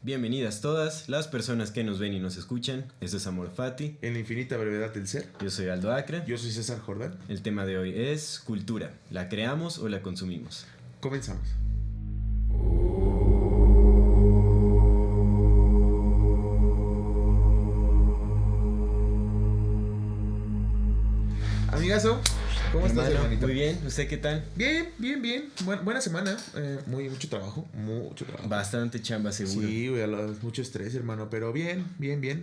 bienvenidas todas las personas que nos ven y nos escuchan. Esto es Amor Fati. En la infinita brevedad del ser. Yo soy Aldo Acra. Yo soy César Jordán. El tema de hoy es cultura. ¿La creamos o la consumimos? Comenzamos. Amigazo, ¿cómo estás, hermanito? Muy bien, ¿usted qué tal? Bien. Buena semana. Mucho trabajo. Bastante chamba, seguro. Sí, güey, mucho estrés, hermano. Pero bien.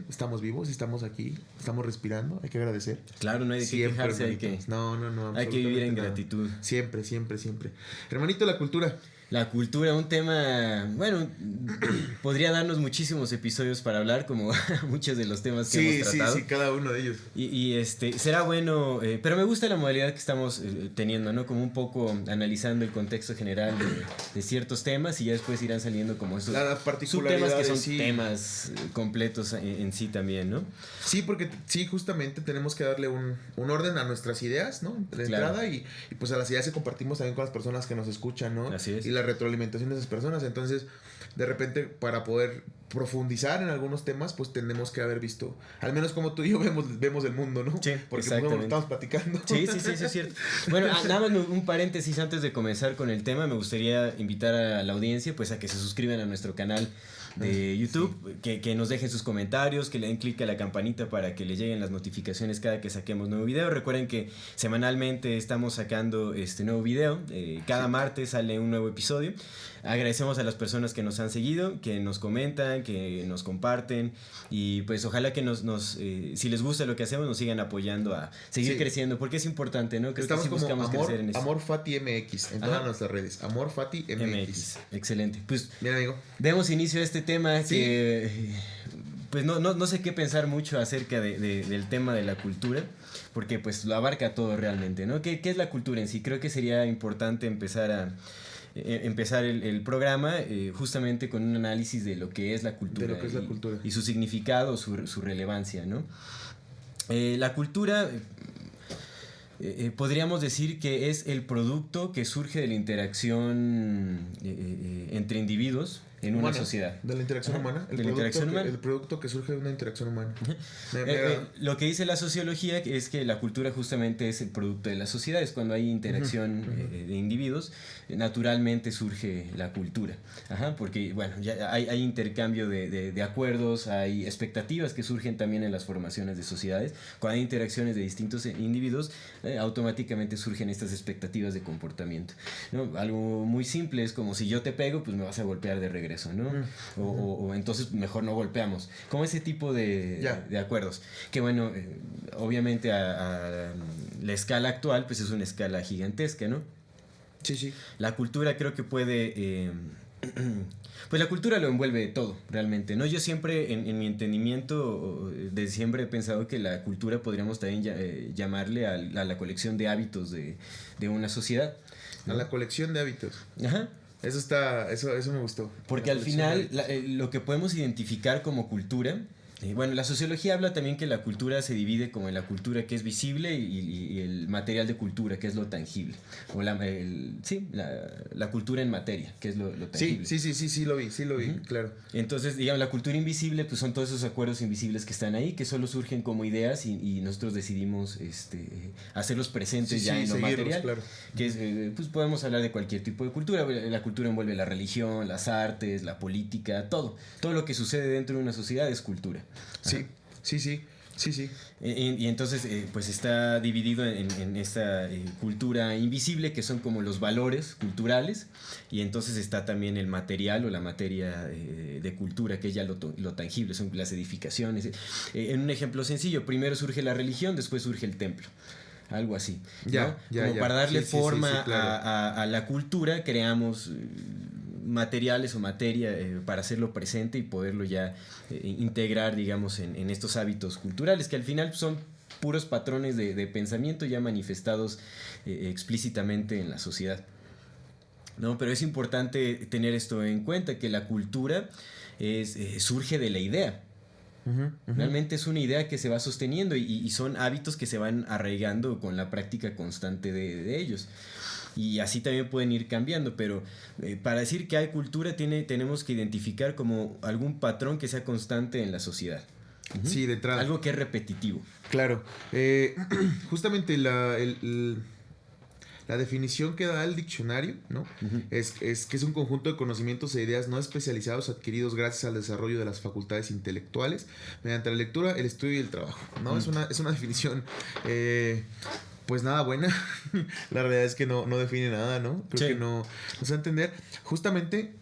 Estamos vivos, estamos aquí, estamos respirando. Hay que agradecer. Claro, no hay de qué quejarse, hay que... No. Hay que vivir en nada. gratitud. Siempre. Hermanito, la cultura. La cultura, un tema, bueno, podría darnos muchísimos episodios para hablar, como muchos de los temas que hemos tratado. Sí, cada uno de ellos. Y será bueno, pero me gusta la modalidad que estamos teniendo, ¿no? Como un poco analizando el contexto general de ciertos temas y ya después irán saliendo como esos subtemas que son temas completos en sí también, ¿no? Sí, porque sí, justamente tenemos que darle un orden a nuestras ideas, ¿no? De entrada y pues a las ideas que compartimos también con las personas que nos escuchan, ¿no? Así es. Y la retroalimentación de esas personas. Entonces, de repente, para poder profundizar en algunos temas, pues tenemos que haber visto, al menos como tú y yo vemos el mundo, ¿no? Sí, porque pues, lo estamos platicando. Sí, es cierto. Bueno, nada más un paréntesis antes de comenzar con el tema. Me gustaría invitar a la audiencia pues a que se suscriban a nuestro canal de YouTube, sí. que nos dejen sus comentarios, que le den clic a la campanita para que les lleguen las notificaciones cada que saquemos nuevo video. Recuerden que semanalmente estamos sacando este nuevo video, cada martes sale un nuevo episodio. Agradecemos a las personas que nos han seguido, que nos comentan, que nos comparten y pues ojalá que si les gusta lo que hacemos nos sigan apoyando a seguir creciendo, porque es importante, ¿no? Creo Estamos que sí buscamos crecer en eso. Amor Fati MX en todas nuestras redes. Amor Fati MX. Excelente. Pues bien, amigo. Demos inicio a este tema que pues no sé qué pensar mucho acerca del tema de la cultura, porque pues lo abarca todo realmente, ¿no? ¿Qué es la cultura en sí? Creo que sería importante empezar el programa justamente con un análisis de lo que es la cultura, y su significado, su relevancia, ¿no? La cultura podríamos decir que es el producto que surge de la interacción entre individuos en una sociedad. De la interacción humana. El producto que surge de una interacción humana. Lo que dice la sociología es que la cultura justamente es el producto de la sociedad. Es cuando hay interacción de individuos, naturalmente surge la cultura. Porque bueno, ya hay intercambio de acuerdos, hay expectativas que surgen también en las formaciones de sociedades. Cuando hay interacciones de distintos individuos, automáticamente surgen estas expectativas de comportamiento, ¿no? Algo muy simple es como si yo te pego, pues me vas a golpear de regreso, ¿no? O entonces mejor no golpeamos. Como ese tipo de acuerdos. Que bueno, obviamente a la escala actual, pues es una escala gigantesca, ¿no? Sí. La cultura creo que puede... pues la cultura lo envuelve todo, realmente, ¿no? Yo siempre, en mi entendimiento, de siempre he pensado que la cultura podríamos también llamarle a la colección de hábitos de una sociedad, ¿no? A la colección de hábitos. Ajá. Eso me gustó. Porque al final, lo que podemos identificar como cultura... bueno, la sociología habla también que la cultura se divide como en la cultura que es visible y el material de cultura, que es lo tangible. O la cultura en materia, que es lo tangible. Sí lo vi, claro. Entonces, digamos, la cultura invisible, pues son todos esos acuerdos invisibles que están ahí, que solo surgen como ideas y nosotros decidimos hacerlos presentes en lo material. Claro. Que es, pues podemos hablar de cualquier tipo de cultura. La cultura envuelve la religión, las artes, la política, todo. Todo lo que sucede dentro de una sociedad es cultura. Sí. Y entonces pues está dividido en esta cultura invisible, que son como los valores culturales, y entonces está también el material o la materia de cultura, que es ya lo tangible, son las edificaciones. En un ejemplo sencillo, primero surge la religión, después surge el templo. Algo así, ¿no? Para darle forma claro. a la cultura, creamos materiales o materia para hacerlo presente y poderlo ya integrar, digamos, en estos hábitos culturales, que al final son puros patrones de pensamiento ya manifestados explícitamente en la sociedad, ¿no? Pero es importante tener esto en cuenta, que la cultura surge de la idea. Realmente es una idea que se va sosteniendo y son hábitos que se van arraigando con la práctica constante de ellos. y así también pueden ir cambiando, pero para decir que hay cultura tenemos que identificar como algún patrón que sea constante en la sociedad. Sí, de entrada. Algo que es repetitivo. Claro. Justamente la definición que da el diccionario, ¿no? Es que es un conjunto de conocimientos e ideas no especializados adquiridos gracias al desarrollo de las facultades intelectuales mediante la lectura, el estudio y el trabajo, ¿no? Es una definición pues nada buena. La realidad es que no define nada, ¿no? Creo que no se va a entender. Justamente,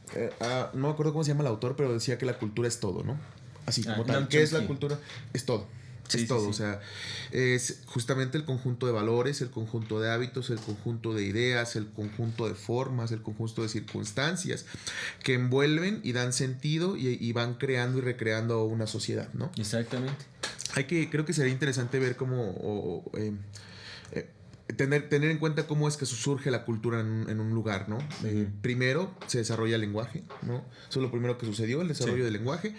no me acuerdo cómo se llama el autor, pero decía que la cultura es todo, ¿no? Así como tal. ¿Qué es la cultura? Es todo. Es todo, o sea, es justamente el conjunto de valores, el conjunto de hábitos, el conjunto de ideas, el conjunto de formas, el conjunto de circunstancias que envuelven y dan sentido y van creando y recreando una sociedad, ¿no? Exactamente. Creo que sería interesante ver cómo tener en cuenta cómo es que surge la cultura en un lugar, ¿no? Primero se desarrolla el lenguaje, ¿no? Eso es lo primero que sucedió, el desarrollo del lenguaje.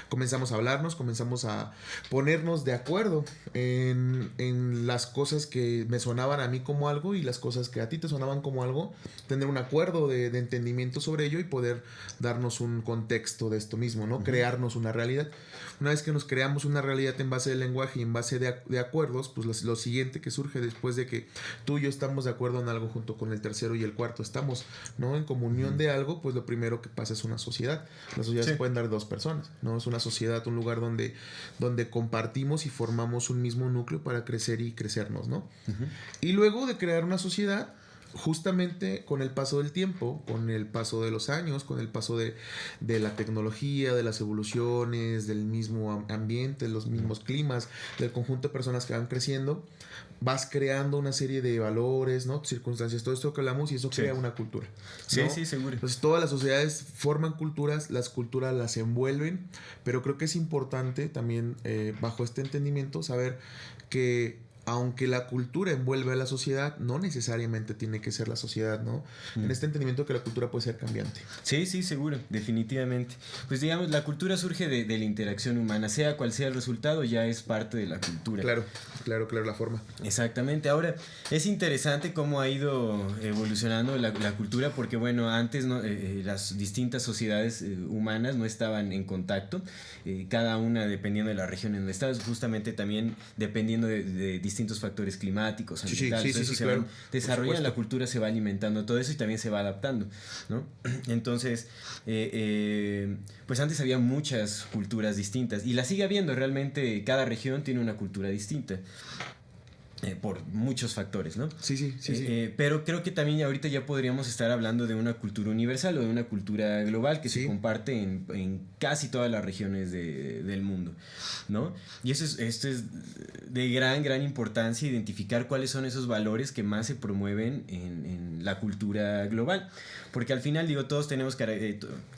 Comenzamos a hablarnos, comenzamos a ponernos de acuerdo en las cosas que me sonaban a mí como algo y las cosas que a ti te sonaban como algo, tener un acuerdo de entendimiento sobre ello y poder darnos un contexto de esto mismo, ¿no? Crearnos una realidad. Una vez que nos creamos una realidad en base del lenguaje y en base de acuerdos, pues lo siguiente que surge después de que tú y yo estamos de acuerdo en algo junto con el tercero y el cuarto, estamos, ¿no? En comunión de algo, pues lo primero que pasa es una sociedad. Las sociedades se pueden dar de dos personas, ¿no? Es una sociedad, un lugar donde compartimos y formamos un mismo núcleo para crecer y crecernos, ¿no? Y luego de crear una sociedad, justamente con el paso del tiempo, con el paso de los años, con el paso de la tecnología, de las evoluciones, del mismo ambiente, los mismos climas, del conjunto de personas que van creciendo, vas creando una serie de valores, ¿no? Circunstancias, todo esto que hablamos, y eso crea una cultura, ¿no? Sí, seguro. Entonces todas las sociedades forman culturas, las culturas las envuelven, pero creo que es importante también, bajo este entendimiento, saber que aunque la cultura envuelve a la sociedad, no necesariamente tiene que ser la sociedad, ¿no? En este entendimiento que la cultura puede ser cambiante. Sí, seguro, definitivamente. Pues digamos, la cultura surge de la interacción humana, sea cual sea el resultado, ya es parte de la cultura. Claro, la forma. Exactamente. Ahora, es interesante cómo ha ido evolucionando la cultura, porque bueno, antes las distintas sociedades humanas no estaban en contacto, cada una dependiendo de la región en donde estabas, justamente también dependiendo de distintos factores climáticos, ambientales, eso se claro, van desarrollando, la cultura se va alimentando todo eso y también se va adaptando, ¿no? Entonces, pues antes había muchas culturas distintas y las sigue habiendo, realmente cada región tiene una cultura distinta. Por muchos factores, ¿no? Sí. Pero creo que también ahorita ya podríamos estar hablando de una cultura universal o de una cultura global que se comparte en casi todas las regiones del mundo, ¿no? Y esto es de gran importancia, identificar cuáles son esos valores que más se promueven en la cultura global. Porque al final, digo, todos tenemos...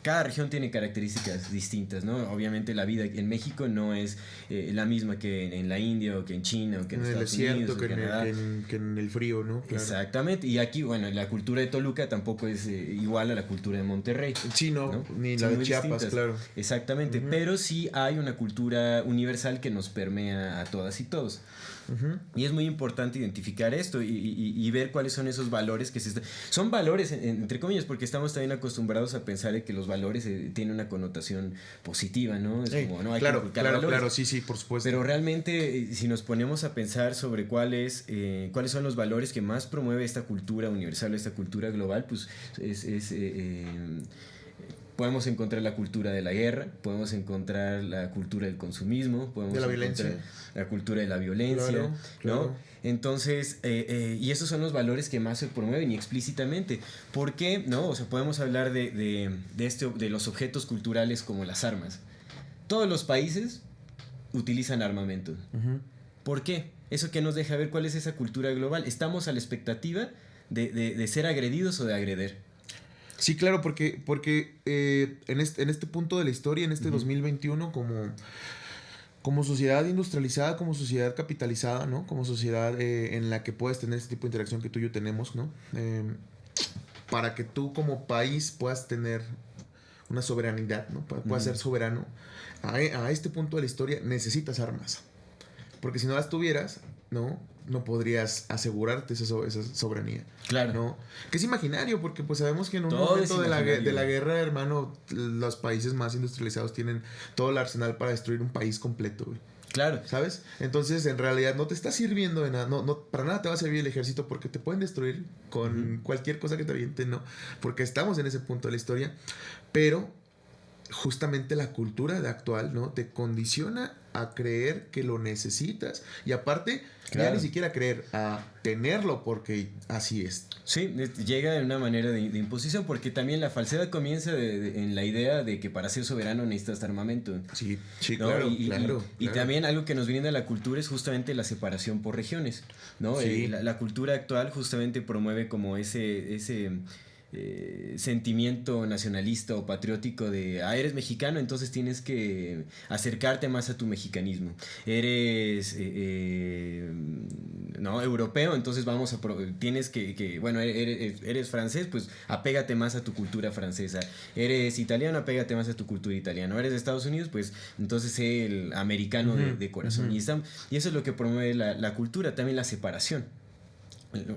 cada región tiene características distintas, ¿no? Obviamente la vida en México no es la misma que en la India o que en China o que en Estados Unidos o Canadá. Que en el frío, ¿no? Claro. Exactamente. Y aquí, bueno, la cultura de Toluca tampoco es igual a la cultura de Monterrey. Sí, ¿no? Ni la de Chiapas, distintas. Claro. Exactamente. Pero sí hay una cultura universal que nos permea a todas y todos. Y es muy importante identificar esto y ver cuáles son esos valores que son valores entre comillas, porque estamos también acostumbrados a pensar de que los valores tienen una connotación positiva, ¿no? Es como, no hay que inculcar valores. Claro, sí, por supuesto. Pero realmente si nos ponemos a pensar sobre cuáles son los valores que más promueve esta cultura universal, esta cultura global, pues podemos encontrar la cultura de la guerra, podemos encontrar la cultura del consumismo, podemos de la encontrar violencia. La cultura de la violencia, claro. ¿no? Entonces, y esos son los valores que más se promueven y explícitamente. ¿Por qué? ¿No? O sea, podemos hablar de los objetos culturales como las armas. Todos los países utilizan armamento. ¿Por qué? Eso que nos deja ver cuál es esa cultura global. Estamos a la expectativa de ser agredidos o de agreder. Sí, claro, porque en este punto de la historia, en este 2021, como sociedad industrializada, como sociedad capitalizada, ¿no? Como sociedad en la que puedes tener este tipo de interacción que tú y yo tenemos, ¿no? Para que tú como país puedas tener una soberanidad, ¿no? Puedas ser soberano, a este punto de la historia necesitas armas. Porque si no las tuvieras, ¿no? no podrías asegurarte esa soberanía. Claro. ¿No? Que es imaginario, porque pues sabemos que en un Todo momento de la imaginario. guerra, hermano, los países más industrializados tienen todo el arsenal para destruir un país completo, güey. Claro. ¿Sabes? Entonces, en realidad no te está sirviendo de nada. No, para nada te va a servir el ejército porque te pueden destruir con cualquier cosa que te avienten, ¿no? Porque estamos en ese punto de la historia. Pero justamente la cultura de actual, ¿no? Te condiciona a creer que lo necesitas. Y aparte, Claro. ya ni siquiera creer, a tenerlo porque así es. Sí, llega de una manera de imposición, porque también la falsedad comienza en la idea de que para ser soberano necesitas armamento. Sí, sí, ¿no? claro, Y claro. también algo que nos brinda la cultura es justamente la separación por regiones, ¿no? Sí. La cultura actual justamente promueve como ese sentimiento nacionalista o patriótico de, eres mexicano, entonces tienes que acercarte más a tu mexicanismo. Eres no, europeo, entonces tienes bueno, eres francés, pues apégate más a tu cultura francesa. Eres italiano, apégate más a tu cultura italiana. Eres de Estados Unidos, pues entonces sé el americano de corazón. Y eso es lo que promueve la cultura, también la separación.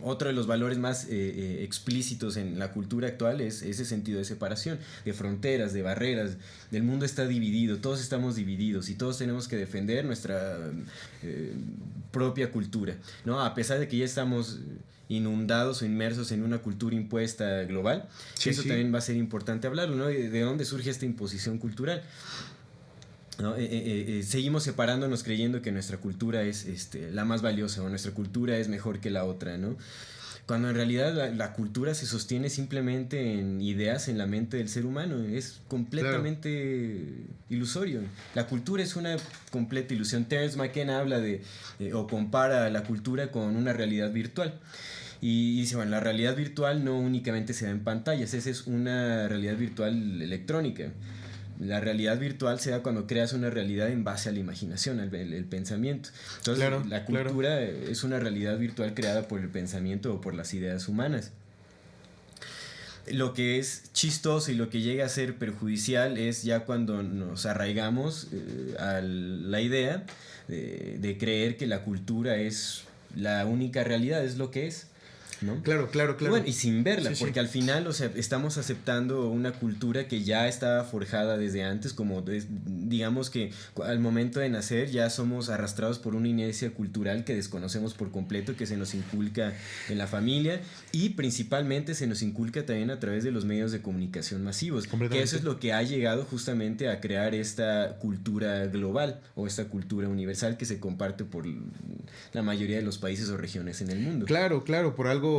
Otro de los valores más explícitos en la cultura actual es ese sentido de separación, de fronteras, de barreras. El mundo está dividido, todos estamos divididos y todos tenemos que defender nuestra propia cultura, ¿no? A pesar de que ya estamos inundados o inmersos en una cultura impuesta global, Sí, eso sí. también va a ser importante hablarlo, ¿no? De dónde surge esta imposición cultural. ¿No? Seguimos separándonos creyendo que nuestra cultura es la más valiosa o nuestra cultura es mejor que la otra, ¿no? Cuando en realidad la cultura se sostiene simplemente en ideas en la mente del ser humano, es completamente ilusorio. La cultura es una completa ilusión. Terence McKenna habla o compara la cultura con una realidad virtual. Y dice, bueno, la realidad virtual no únicamente se da en pantallas, esa es una realidad virtual electrónica. La realidad virtual se da cuando creas una realidad en base a la imaginación, el pensamiento. Entonces, la cultura es una realidad virtual creada por el pensamiento o por las ideas humanas. Lo que es chistoso y lo que llega a ser perjudicial es ya cuando nos arraigamos a la idea de creer que la cultura es la única realidad, es lo que es, ¿no? Claro. Bueno, y sin verla, Sí, porque sí. al final, o sea, estamos aceptando una cultura que ya estaba forjada desde antes, como digamos que al momento de nacer ya somos arrastrados por una inercia cultural que desconocemos por completo, que se nos inculca en la familia y principalmente se nos inculca también a través de los medios de comunicación masivos, que eso es lo que ha llegado justamente a crear esta cultura global o esta cultura universal que se comparte por la mayoría de los países o regiones en el mundo. Claro, por algo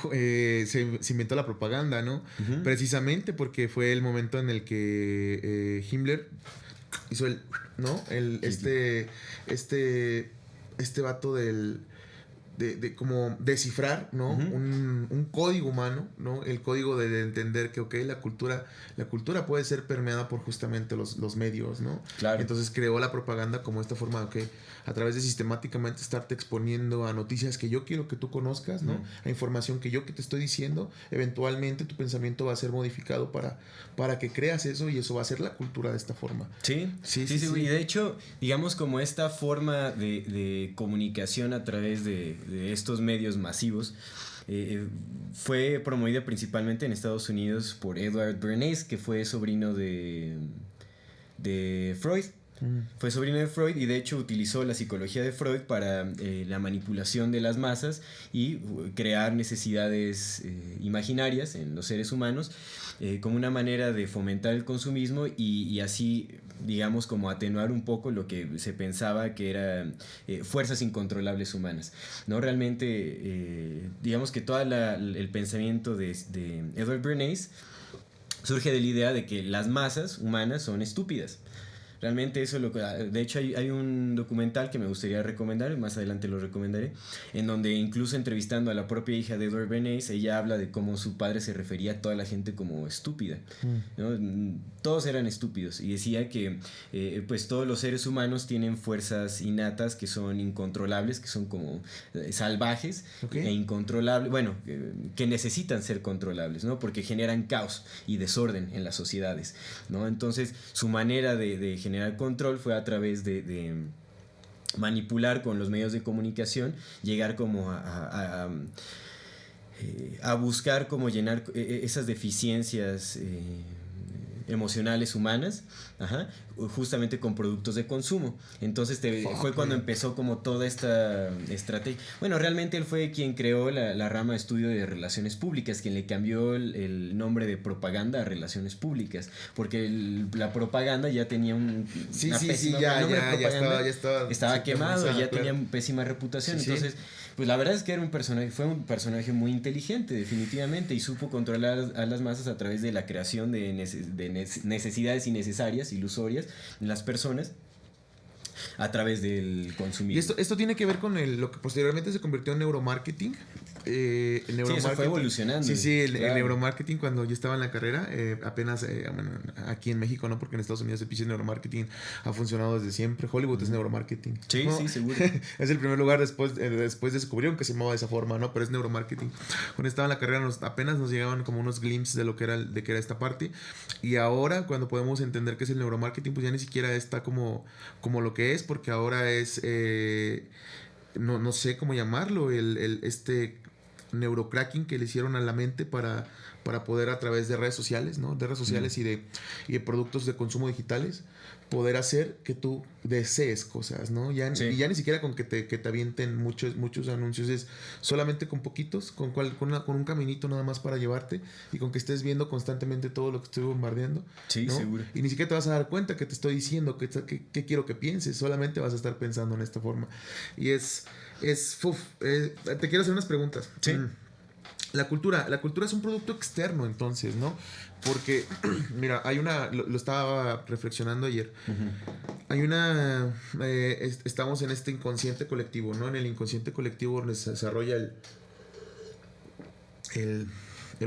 se inventó la propaganda, ¿no? Precisamente porque fue el momento en el que Himmler hizo ¿no? Este vato de como descifrar, ¿no? Un código humano, ¿no? El código de entender que, ok, la cultura puede ser permeada por justamente los medios, ¿no? Claro. Entonces creó la propaganda como esta forma, ok, a través de sistemáticamente estarte exponiendo a noticias que yo quiero que tú conozcas, ¿no? A información que yo te estoy diciendo, eventualmente tu pensamiento va a ser modificado para que creas eso y eso va a ser la cultura de esta forma. Sí. Y de hecho, digamos como esta forma de comunicación a través de estos medios masivos fue promovida principalmente en Estados Unidos por Edward Bernays, que fue sobrino de Freud. Fue sobrino de Freud y de hecho utilizó la psicología de Freud para la manipulación de las masas y crear necesidades imaginarias en los seres humanos como una manera de fomentar el consumismo y así, digamos, como atenuar un poco lo que se pensaba que eran fuerzas incontrolables humanas, ¿no? Realmente, digamos que todo el pensamiento de Edward Bernays surge de la idea de que las masas humanas son estúpidas. Realmente eso de hecho hay un documental que me gustaría recomendar, más adelante lo recomendaré, en donde incluso entrevistando a la propia hija de Edward Bernays, ella habla de cómo su padre se refería a toda la gente como estúpida, ¿no? Todos eran estúpidos y decía que pues todos los seres humanos tienen fuerzas innatas que son incontrolables, que son como salvajes e incontrolables, bueno, que necesitan ser controlables, ¿no? Porque generan caos y desorden en las sociedades, ¿no? Entonces su manera de generar control fue a través de manipular con los medios de comunicación, llegar como a buscar cómo llenar esas deficiencias emocionales humanas, ajá, justamente con productos de consumo. Entonces fue cuando empezó como toda esta estrategia. Bueno, realmente él fue quien creó la rama de estudio de relaciones públicas, quien le cambió el nombre de propaganda a relaciones públicas, porque la propaganda ya tenía estaba quemado, ya tenía pésima reputación. Entonces, pues la verdad es que era fue un personaje muy inteligente, definitivamente, y supo controlar a las masas a través de la creación de necesidades innecesarias, ilusorias en las personas, a través del consumismo. Y esto tiene que ver con lo que posteriormente se convirtió en neuromarketing. Eso fue evolucionando. El neuromarketing, cuando yo estaba en la carrera, apenas bueno, aquí en México, ¿no? Porque en Estados Unidos el pinche neuromarketing ha funcionado desde siempre. Hollywood es neuromarketing. Sí, ¿no? sí, seguro. Es el primer lugar después descubrieron que se llamaba de esa forma, ¿no? Pero es neuromarketing. Cuando estaba en la carrera apenas nos llegaban como unos glimpses de que era esta parte. Y ahora, cuando podemos entender qué es el neuromarketing, pues ya ni siquiera está como lo que es, porque ahora es no sé cómo llamarlo, este neurocracking que le hicieron a la mente para poder, a través de redes sociales, ¿no? De redes sociales y de productos de consumo digitales, poder hacer que tú desees cosas, ¿no? Y ya ni siquiera con que te avienten muchos anuncios, es solamente con poquitos, con un caminito nada más para llevarte, y con que estés viendo constantemente todo lo que estoy bombardeando. Sí, ¿no? seguro. Y ni siquiera te vas a dar cuenta que te estoy diciendo que quiero que pienses, solamente vas a estar pensando en esta forma. Y te quiero hacer unas preguntas. Sí. La cultura es un producto externo, entonces, ¿no? Porque, mira, lo estaba reflexionando ayer. Uh-huh. Estamos en este inconsciente colectivo, ¿no? En el inconsciente colectivo donde se desarrolla el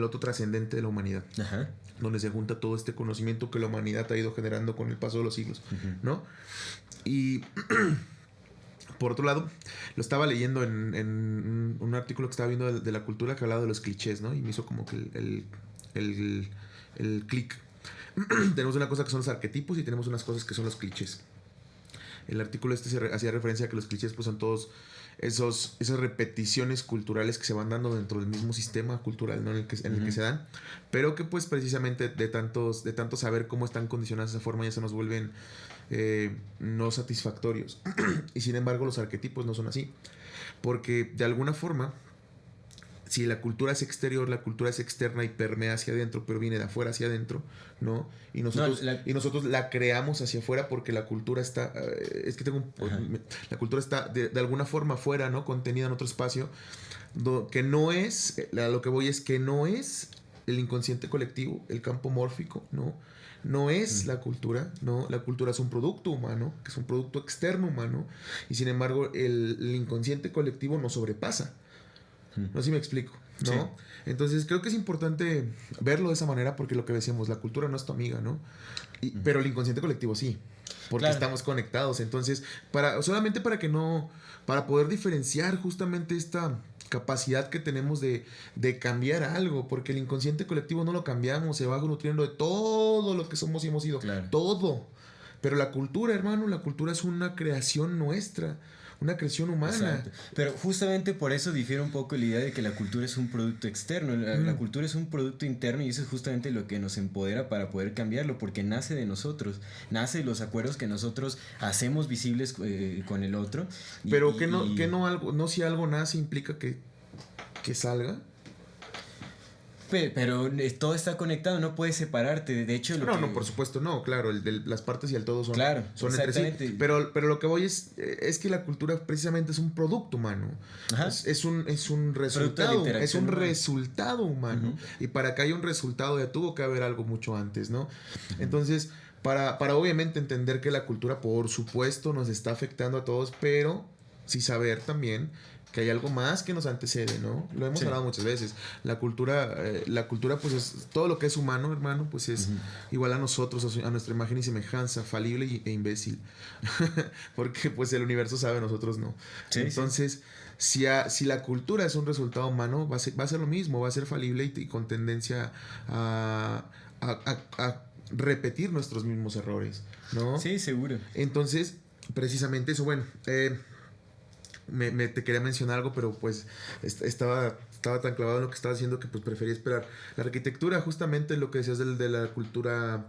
otro trascendente de la humanidad. Ajá. Donde se junta todo este conocimiento que la humanidad ha ido generando con el paso de los siglos, uh-huh. ¿no? Y por otro lado, lo estaba leyendo en un artículo que estaba viendo de la cultura, que hablaba de los clichés, ¿no? Y me hizo como que el clic. Tenemos una cosa que son los arquetipos y tenemos unas cosas que son los clichés. El artículo hacía referencia a que los clichés pues son todos esas repeticiones culturales que se van dando dentro del mismo sistema cultural, ¿no? en el que se dan, pero que pues precisamente de tanto saber cómo están condicionadas de esa forma ya se nos vuelven no satisfactorios. Y sin embargo los arquetipos no son así, porque de alguna forma, si la cultura es exterior, la cultura es externa y permea hacia adentro, pero viene de afuera hacia adentro, ¿no? Y nosotros la creamos hacia afuera porque la cultura está... la cultura está de alguna forma afuera, ¿no? Contenida en otro espacio, que no es... lo que voy es que no es el inconsciente colectivo, el campo mórfico, ¿no? No es la cultura, ¿no? La cultura es un producto humano, que es un producto externo humano, y sin embargo el inconsciente colectivo nos sobrepasa. No sé si me explico, ¿no? Sí. Entonces creo que es importante verlo de esa manera, porque lo que decíamos, la cultura no es tu amiga, ¿no? Pero el inconsciente colectivo sí, porque estamos conectados. Entonces, solamente para poder diferenciar justamente esta capacidad que tenemos de cambiar algo, porque el inconsciente colectivo no lo cambiamos, se va nutriendo de todo lo que somos y hemos sido, todo. Pero la cultura, hermano, la cultura es una creación nuestra, una creación humana. Exacto. Pero justamente por eso difiere un poco la idea de que la cultura es un producto externo. La cultura es un producto interno, y eso es justamente lo que nos empodera para poder cambiarlo, porque nace de nosotros, nace de los acuerdos que nosotros hacemos visibles con el otro. Pero si algo nace implica que salga. Pero todo está conectado, no puedes separarte. De hecho, no, por supuesto, no, claro, las partes y el todo son entre sí. Pero lo que voy es que la cultura precisamente es un producto humano. Es un resultado, resultado humano. Uh-huh. Y para que haya un resultado ya tuvo que haber algo mucho antes, ¿no? Uh-huh. Entonces, para obviamente entender que la cultura, por supuesto, nos está afectando a todos, pero sí saber también que hay algo más que nos antecede, ¿no? Lo hemos hablado muchas veces. La cultura pues es todo lo que es humano, hermano, pues es igual a nosotros, a nuestra imagen y semejanza, falible e imbécil. Porque pues el universo sabe, nosotros no. Entonces, si la cultura es un resultado humano, va a ser lo mismo, va a ser falible y con tendencia a repetir nuestros mismos errores, ¿no? Sí, seguro. Entonces, precisamente eso, bueno, te quería mencionar algo, pero pues estaba tan clavado en lo que estaba haciendo que pues preferí esperar. La arquitectura, justamente lo que decías de la cultura,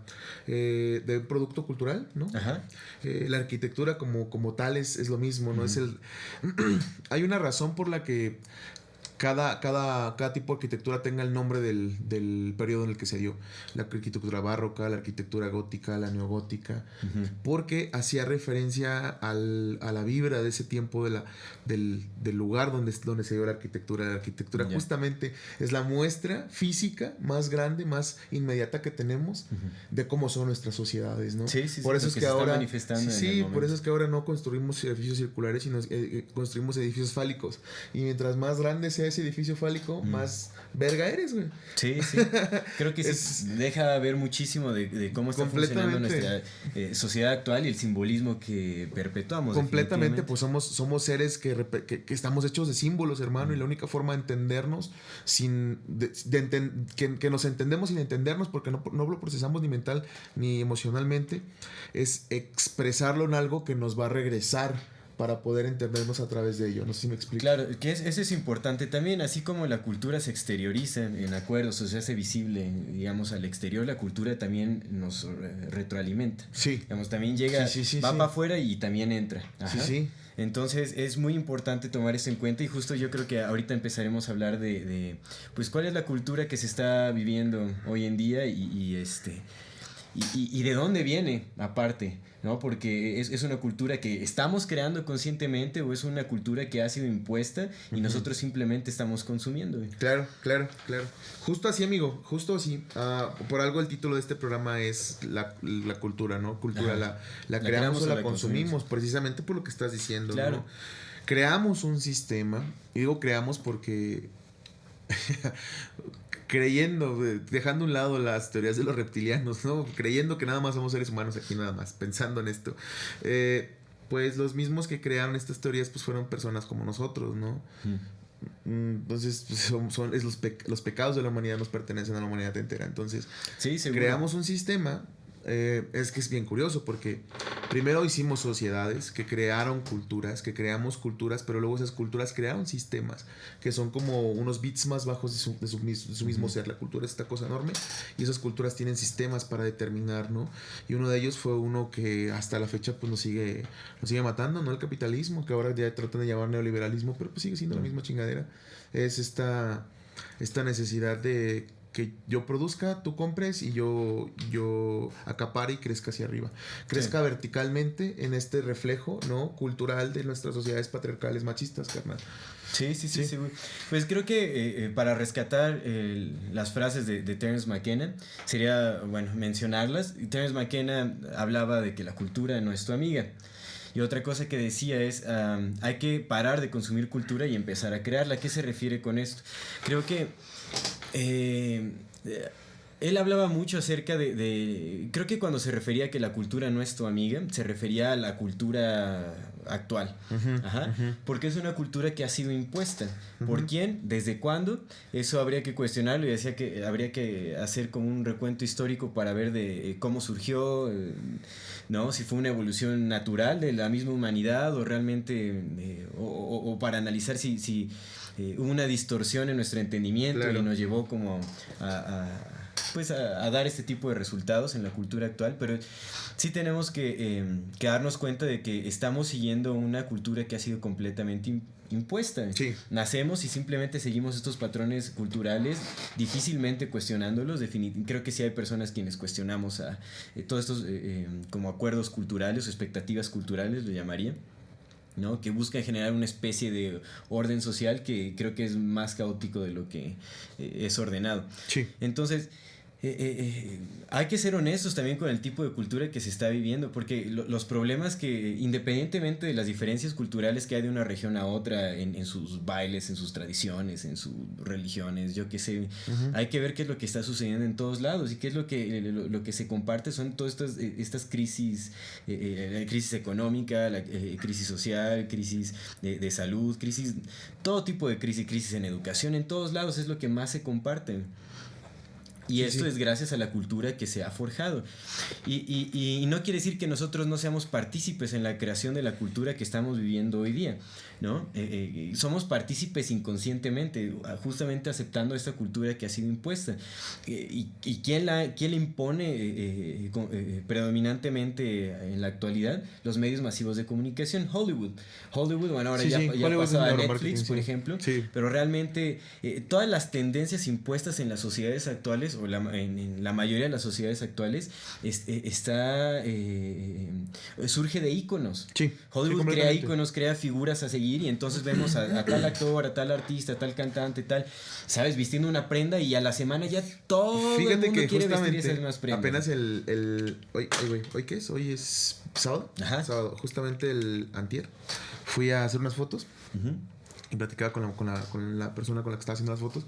de un producto cultural, ¿no? Ajá. La arquitectura como tal es lo mismo, ¿no? Es hay una razón por la que cada tipo de arquitectura tenga el nombre del periodo en el que se dio. La arquitectura barroca, la arquitectura gótica, la neogótica, porque hacía referencia a la vibra de ese tiempo del lugar donde se dio la arquitectura. La arquitectura justamente es la muestra física más grande, más inmediata que tenemos de cómo son nuestras sociedades, ¿no? Sí, por eso es que ahora por eso es que ahora no construimos edificios circulares, sino construimos edificios fálicos. Y mientras más grande sea ese edificio fálico, más verga eres, güey. Sí. Creo que deja ver muchísimo de cómo está funcionando nuestra sociedad actual y el simbolismo que perpetuamos. Completamente, pues somos seres que estamos hechos de símbolos, hermano, y la única forma de entendernos que nos entendemos sin entendernos, porque no lo procesamos ni mental ni emocionalmente, es expresarlo en algo que nos va a regresar para poder entendernos a través de ello. No sé si me explico. Claro, que eso es importante también, así como la cultura se exterioriza en acuerdos o se hace visible, digamos, al exterior, la cultura también nos retroalimenta. Sí. Digamos, también llega, va para afuera y también entra. Ajá. Sí. Entonces es muy importante tomar eso en cuenta y justo yo creo que ahorita empezaremos a hablar pues cuál es la cultura que se está viviendo hoy en día y de dónde viene aparte, ¿no? Porque es una cultura que estamos creando conscientemente o es una cultura que ha sido impuesta y nosotros simplemente estamos consumiendo. Claro. Justo así, amigo, justo así. Por algo el título de este programa es la cultura, ¿no? Cultura, la creamos o la consumimos, precisamente por lo que estás diciendo, claro. ¿no? Creamos un sistema, y digo creamos porque... creyendo, dejando a un lado las teorías de los reptilianos, ¿no? Creyendo que nada más somos seres humanos aquí nada más, pensando en esto. Pues los mismos que crearon estas teorías pues fueron personas como nosotros, ¿no? Entonces pues, los pecados de la humanidad nos pertenecen a la humanidad entera. Entonces creamos un sistema. Es que es bien curioso porque primero hicimos sociedades que crearon culturas, que creamos culturas, pero luego esas culturas crearon sistemas que son como unos bits más bajos de su mismo ser. La cultura es esta cosa enorme y esas culturas tienen sistemas para determinar, ¿no? Y uno de ellos fue uno que hasta la fecha pues nos sigue matando, ¿no? El capitalismo, que ahora ya tratan de llamar neoliberalismo, pero pues sigue siendo la misma chingadera. Es esta necesidad de que yo produzca, tú compres y yo acapare y crezca hacia arriba. Crezca verticalmente en este reflejo, ¿no? Cultural de nuestras sociedades patriarcales machistas, carnal. Sí. Pues creo que para rescatar las frases de Terence McKenna sería, bueno, mencionarlas. Terence McKenna hablaba de que la cultura no es tu amiga. Y otra cosa que decía es, hay que parar de consumir cultura y empezar a crearla. ¿A qué se refiere con esto? Creo que él hablaba mucho acerca creo que cuando se refería a que la cultura no es tu amiga, se refería a la cultura actual. Porque es una cultura que ha sido impuesta. ¿Por quién? ¿Desde cuándo? Eso habría que cuestionarlo y decía que habría que hacer como un recuento histórico para ver de cómo surgió, ¿no? Si fue una evolución natural de la misma humanidad o realmente, o para analizar si hubo una distorsión en nuestro entendimiento y nos llevó como a dar este tipo de resultados en la cultura actual, pero sí tenemos que darnos cuenta de que estamos siguiendo una cultura que ha sido completamente impuesta. Sí. Nacemos y simplemente seguimos estos patrones culturales, difícilmente cuestionándolos. Creo que sí hay personas quienes cuestionamos todos estos como acuerdos culturales o expectativas culturales, lo llamaría, ¿no? Que buscan generar una especie de orden social que creo que es más caótico de lo que es ordenado. Sí. Entonces, hay que ser honestos también con el tipo de cultura que se está viviendo, porque los problemas que, independientemente de las diferencias culturales que hay de una región a otra, en sus bailes, en sus tradiciones, en sus religiones, yo qué sé, hay que ver qué es lo que está sucediendo en todos lados y qué es lo que se comparte son todas estas crisis, la crisis económica, la crisis social, crisis de salud, todo tipo de crisis en educación, en todos lados es lo que más se comparte. Y esto es gracias a la cultura que se ha forjado. Y no quiere decir que nosotros no seamos partícipes en la creación de la cultura que estamos viviendo hoy día, ¿no? Somos partícipes inconscientemente, justamente aceptando esta cultura que ha sido impuesta. ¿Quién la impone predominantemente en la actualidad? Los medios masivos de comunicación. Hollywood, bueno, ahora ya pasó a Netflix, por ejemplo, pero realmente todas las tendencias impuestas en las sociedades actuales, o en la mayoría de las sociedades actuales, surge de íconos. Hollywood crea íconos, crea figuras a seguir, y entonces vemos a tal actor, a tal artista, a tal cantante, tal, ¿sabes? Vistiendo una prenda, y a la semana ya todo el mundo quiere vestir esas mismas prendas. Apenas ¿hoy qué es? Hoy es sábado. Ajá. Sábado, justamente el antier. Fui a hacer unas fotos. Y platicaba con la persona con la que estaba haciendo las fotos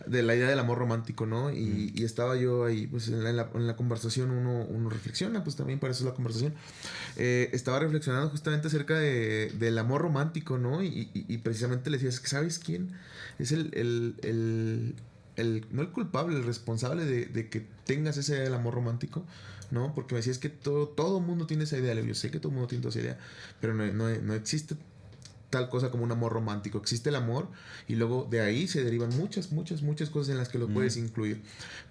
de la idea del amor romántico, ¿no? Y estaba yo ahí, pues en la conversación uno reflexiona, pues también para eso es la conversación. Estaba reflexionando justamente acerca del amor romántico, ¿no? Y precisamente le decía, ¿sabes quién es no el culpable, el responsable de que tengas esa idea del amor romántico? ¿No? Porque me decía, es que todo mundo tiene esa idea. Yo sé que todo el mundo tiene esa idea, pero no existe tal cosa como un amor romántico. Existe el amor, y luego de ahí se derivan muchas cosas en las que lo puedes incluir.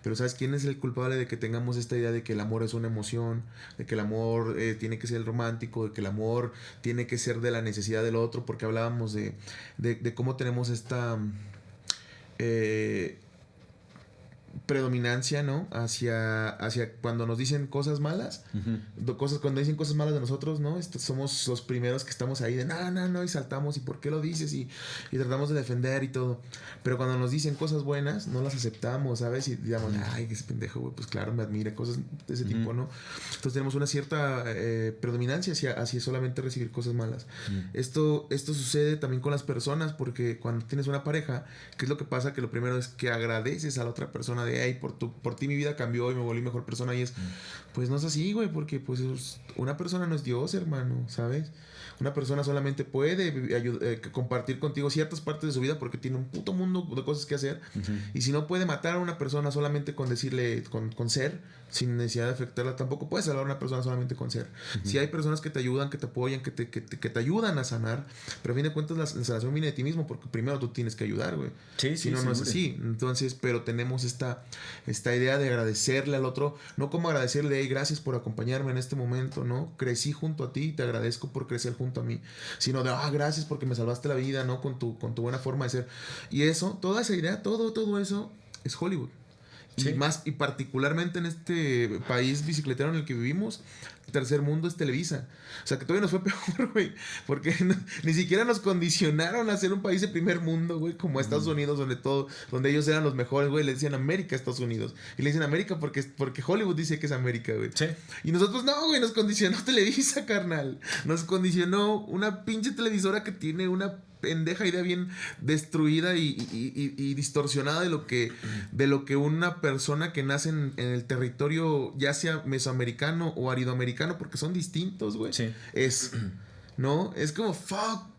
Pero ¿sabes quién es el culpable de que tengamos esta idea de que el amor es una emoción, de que el amor tiene que ser romántico, de que el amor tiene que ser de la necesidad del otro? Porque hablábamos de cómo tenemos esta predominancia, ¿no? Hacia cuando nos dicen cosas malas, cuando dicen cosas malas de nosotros, ¿no? Somos los primeros que estamos ahí de no, y saltamos, y ¿por qué lo dices? Y tratamos de defender y todo. Pero cuando nos dicen cosas buenas, no las aceptamos, ¿sabes? Y digamos, ay, ese pendejo, güey, pues claro, me admira, cosas de ese tipo, ¿no? Entonces tenemos una cierta predominancia hacia solamente recibir cosas malas. Esto sucede también con las personas, porque cuando tienes una pareja, ¿qué es lo que pasa? Que lo primero es que agradeces a la otra persona de, hey, por ti mi vida cambió y me volví mejor persona. Y pues no es así, güey, porque pues una persona no es Dios, hermano, ¿sabes? Una persona solamente puede compartir contigo ciertas partes de su vida porque tiene un puto mundo de cosas que hacer. Y si no puede matar a una persona solamente con decirle, con ser, sin necesidad de afectarla, tampoco puedes salvar a una persona solamente con ser. Si hay personas que te ayudan, que te apoyan, que te ayudan a sanar, pero a fin de cuentas la sanación viene de ti mismo, porque primero tú tienes que ayudar, güey. Si no, no es así. Entonces, pero tenemos esta idea de agradecerle al otro, no como agradecerle, hey, gracias por acompañarme en este momento, ¿no? Crecí junto a ti y te agradezco por crecer junto a mí, sino de, gracias porque me salvaste la vida, ¿no? Con tu buena forma de ser. Y eso, toda esa idea, todo eso es Hollywood. Y particularmente en este país bicicletero en el que vivimos, tercer mundo, es Televisa. O sea, que todavía nos fue peor, güey, porque ni siquiera nos condicionaron a ser un país de primer mundo, güey, como Estados Unidos, donde ellos eran los mejores, güey. Le decían América a Estados Unidos, y le dicen América porque Hollywood dice que es América, güey. Y nosotros no, güey, nos condicionó Televisa, carnal. Nos condicionó una pinche televisora que tiene una pendeja idea bien destruida y distorsionada de lo que una persona que nace en el territorio, ya sea mesoamericano o aridoamericano, porque son distintos, güey. Es, ¿no? Es como fuck.